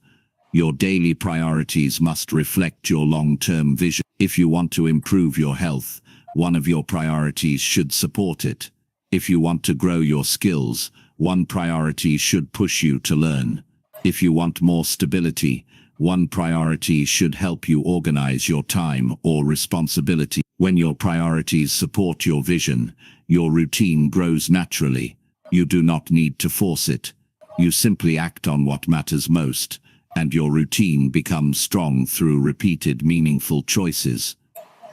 Your daily priorities must reflect your long-term vision. If you want to improve your health, one of your priorities should support it. If you want to grow your skills, one priority should push you to learn. If you want more stability, one priority should help you organize your time or responsibility. When your priorities support your vision, your routine grows naturally. You do not need to force it. You simply act on what matters most, and your routine becomes strong through repeated meaningful choices.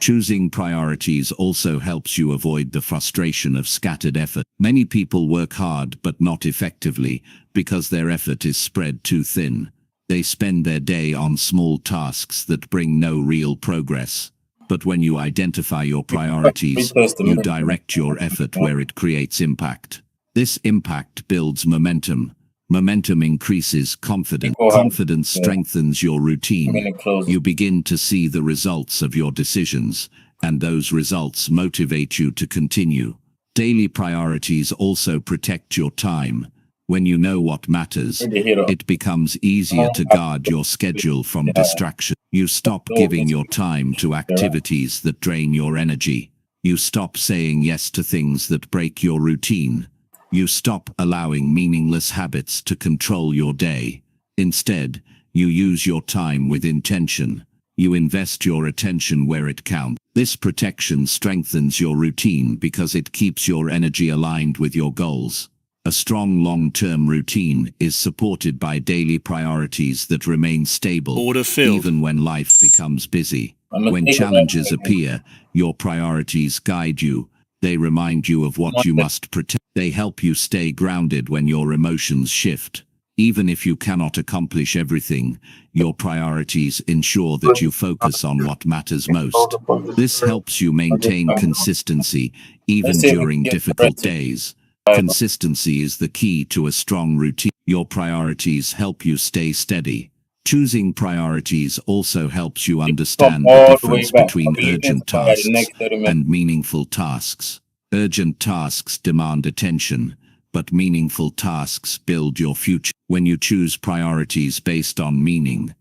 Choosing priorities also helps you avoid the frustration of scattered effort. Many people work hard but not effectively because their effort is spread too thin. They spend their day on small tasks that bring no real progress. But when you identify your priorities, you direct your effort where it creates impact. This impact builds momentum. Momentum increases confidence. Confidence strengthens your routine. You begin to see the results of your decisions, and those results motivate you to continue. Daily priorities also protect your time. When you know what matters, it becomes easier to guard your schedule from distraction. You stop giving your time to activities that drain your energy. You stop saying yes to things that break your routine. You stop allowing meaningless habits to control your day. Instead, you use your time with intention. You invest your attention where it counts. This protection strengthens your routine because it keeps your energy aligned with your goals. A strong long-term routine is supported by daily priorities that remain stable, even when life becomes busy. When challenges appear, your priorities guide you. They remind you of what you must protect. They help you stay grounded when your emotions shift. Even if you cannot accomplish everything, your priorities ensure that you focus on what matters most. This helps you maintain consistency even during difficult days. Consistency is the key to a strong routine. Your priorities help you stay steady. Choosing priorities also helps you understand the difference between urgent tasks and meaningful tasks. Urgent tasks demand attention, but meaningful tasks build your future. When you choose priorities based on meaning,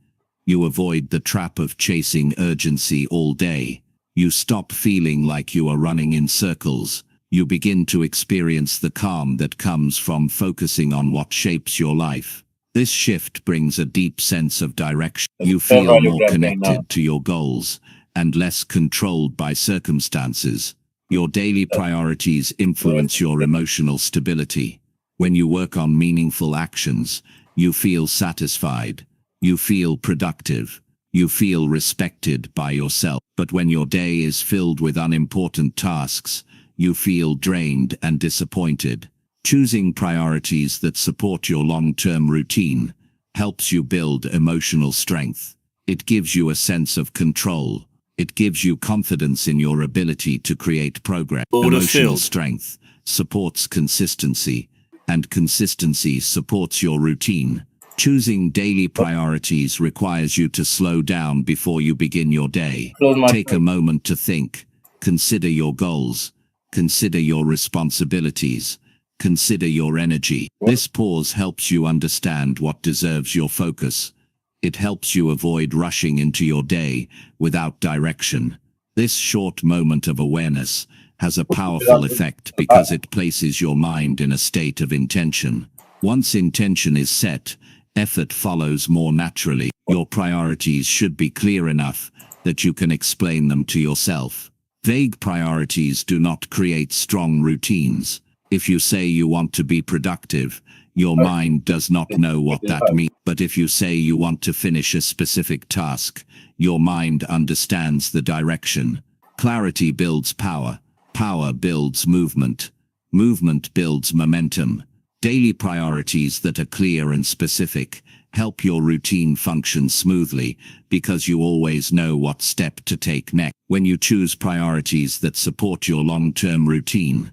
you avoid the trap of chasing urgency all day. You stop feeling like you are running in circles. You begin to experience the calm that comes from focusing on what shapes your life. This shift brings a deep sense of direction. You feel more connected to your goals and less controlled by circumstances. Your daily priorities influence your emotional stability. When you work on meaningful actions, you feel satisfied. You feel productive. You feel respected by yourself. But when your day is filled with unimportant tasks, you feel drained and disappointed. Choosing priorities that support your long-term routine helps you build emotional strength. It gives you a sense of control. It gives you confidence in your ability to create progress. Emotional strength supports consistency, and consistency supports your routine. Choosing daily priorities requires you to slow down before you begin your day. Take a moment to think. Consider your goals. Consider your responsibilities. Consider your energy. This pause helps you understand what deserves your focus. It helps you avoid rushing into your day without direction. This short moment of awareness has a powerful effect because it places your mind in a state of intention. Once intention is set, effort follows more naturally. Your priorities should be clear enough that you can explain them to yourself. Vague priorities do not create strong routines. If you say you want to be productive, your mind does not know what that means. But if you say you want to finish a specific task, your mind understands the direction. Clarity builds power. Power builds movement. Movement builds momentum. Daily priorities that are clear and specific help your routine function smoothly because you always know what step to take next. When you choose priorities that support your long-term routine,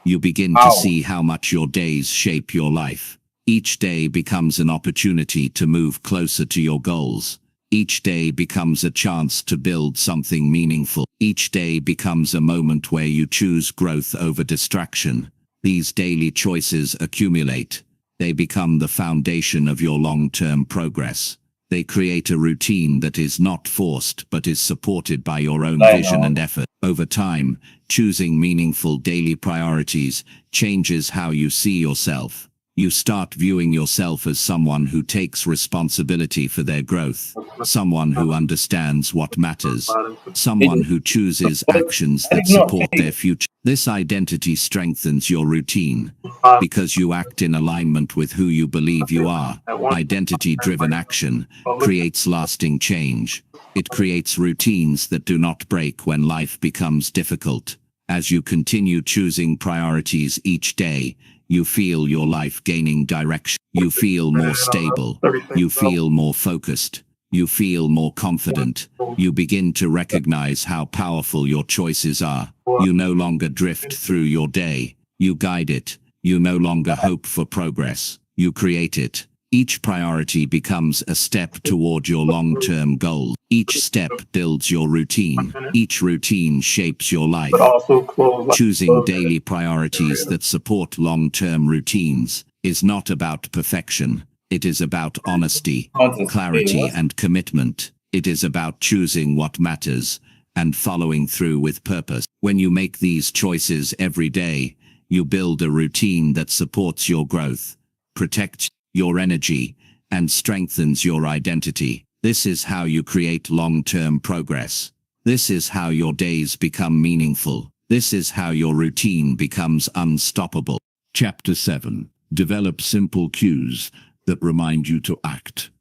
you begin to see how much your days shape your life. Each day becomes an opportunity to move closer to your goals. Each day becomes a chance to build something meaningful. Each day becomes a moment where you choose growth over distraction. These daily choices accumulate. They become the foundation of your long-term progress. They create a routine that is not forced but is supported by your own vision and effort. Over time, choosing meaningful daily priorities changes how you see yourself. You start viewing yourself as someone who takes responsibility for their growth, someone who understands what matters, someone who chooses actions that support their future. This identity strengthens your routine because you act in alignment with who you believe you are. Identity-driven action creates lasting change. It creates routines that do not break when life becomes difficult. As you continue choosing priorities each day, you feel your life gaining direction. You feel more stable. You feel more focused. You feel more confident. You begin to recognize how powerful your choices are. You no longer drift through your day. You guide it. You no longer hope for progress. You create it. Each priority becomes a step toward your long-term goal. Each step builds your routine. Each routine shapes your life. but also close like Choosing daily priorities that support long-term routines is not about perfection. It is about honesty, clarity, and commitment. It is about choosing what matters and following through with purpose. When you make these choices every day, you build a routine that supports your growth, protects your energy, and strengthens your identity. This is how you create long-term progress. This is how your days become meaningful. This is how your routine becomes unstoppable. Chapter 7. Develop simple cues that remind you to act.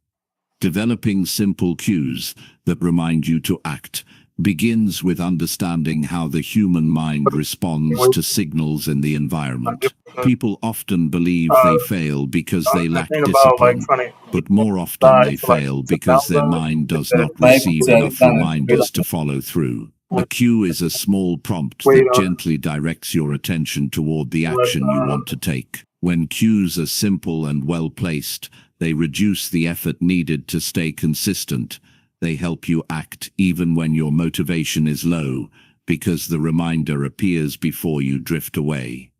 Developing simple cues that remind you to act begins with understanding how the human mind responds to signals in the environment. People often believe they fail because they lack thing about like discipline, trying but more often they to like fail to because their download mind is does that not receive enough reminders to follow through. A cue is a small prompt wait that on gently directs your attention toward the like action you want to take. When cues are simple and well placed, they reduce the effort needed to stay consistent. They help you act even when your motivation is low, because the reminder appears before you drift away.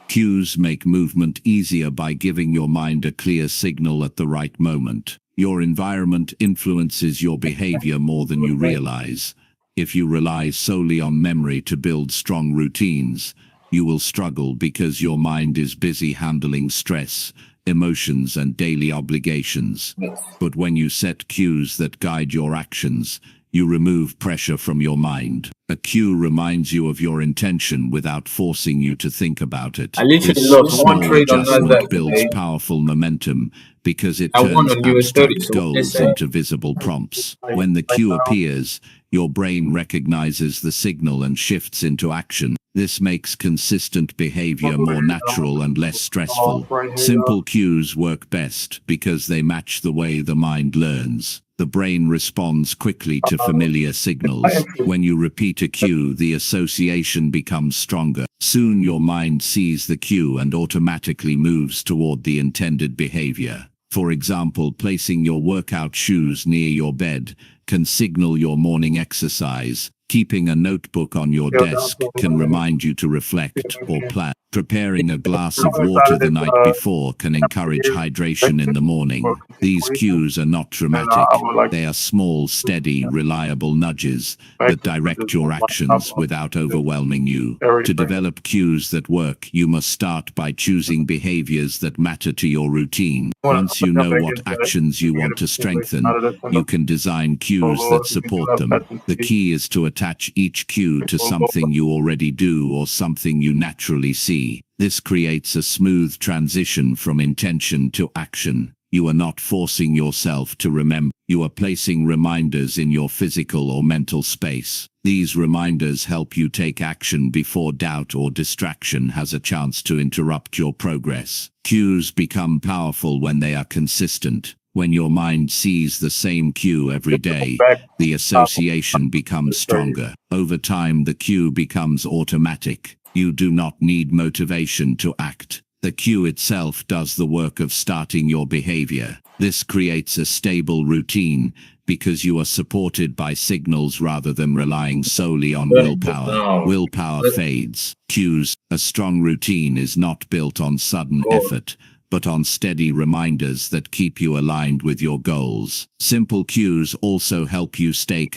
Cues make movement easier by giving your mind a clear signal at the right moment. Your environment influences your behavior more than you realize. If you rely solely on memory to build strong routines, you will struggle because your mind is busy handling stress, emotions, and daily obligations. But when you set cues that guide your actions, you remove pressure from your mind. A cue reminds you of your intention without forcing you to think about it. I literally This lost one small trade on adjustment Nasdaq builds today. powerful momentum because it I won turns on US 30, abstract so what they goals say? into visible prompts. like When the like cue appears, your brain recognizes the signal and shifts into action. This makes consistent behavior more natural and less stressful. right here, Simple cues work best because they match the way the mind learns. The brain responds quickly to familiar signals. When you repeat a cue, the association becomes stronger. Soon your mind sees the cue and automatically moves toward the intended behavior. For example, placing your workout shoes near your bed can signal your morning exercise. Keeping a notebook on your desk can remind you to reflect or plan. Preparing a glass of water the night before can encourage hydration in the morning. These cues are not and dramatic. I would like They are small, steady, reliable nudges that direct your actions without overwhelming you. To develop cues that work, you must start by choosing behaviors that matter to your routine. Once you know what actions you want to strengthen, you can design cues that support them. The key is to attach each cue to something you already do or something you naturally see. This creates a smooth transition from intention to action. You are not forcing yourself to remember. You are placing reminders in your physical or mental space. These reminders help you take action before doubt or distraction has a chance to interrupt your progress. Cues become powerful when they are consistent. When your mind sees the same cue every day, the association becomes stronger. Over time, the cue becomes automatic. You do not need motivation to act. The cue itself does the work of starting your behavior. This creates a stable routine because you are supported by signals rather than relying solely on willpower. Willpower fades. Cues, a strong routine is not built on sudden effort, but on steady reminders that keep you aligned with your goals. Simple cues also help you stay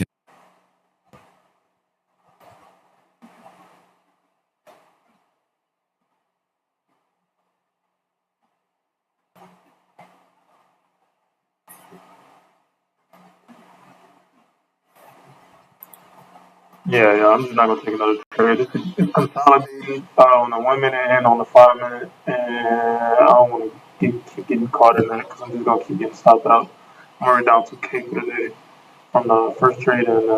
Yeah, I'm just not gonna take another trade. It's consolidated on the 1 minute and on the 5 minute, and I don't want to keep getting caught in that because I'm just gonna keep getting stopped out. I'm already down 2K for the day from the first trade and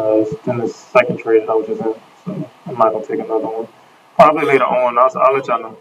then the second trade that I was just in. So I'm not gonna take another one. Probably later on. I'll let y'all know.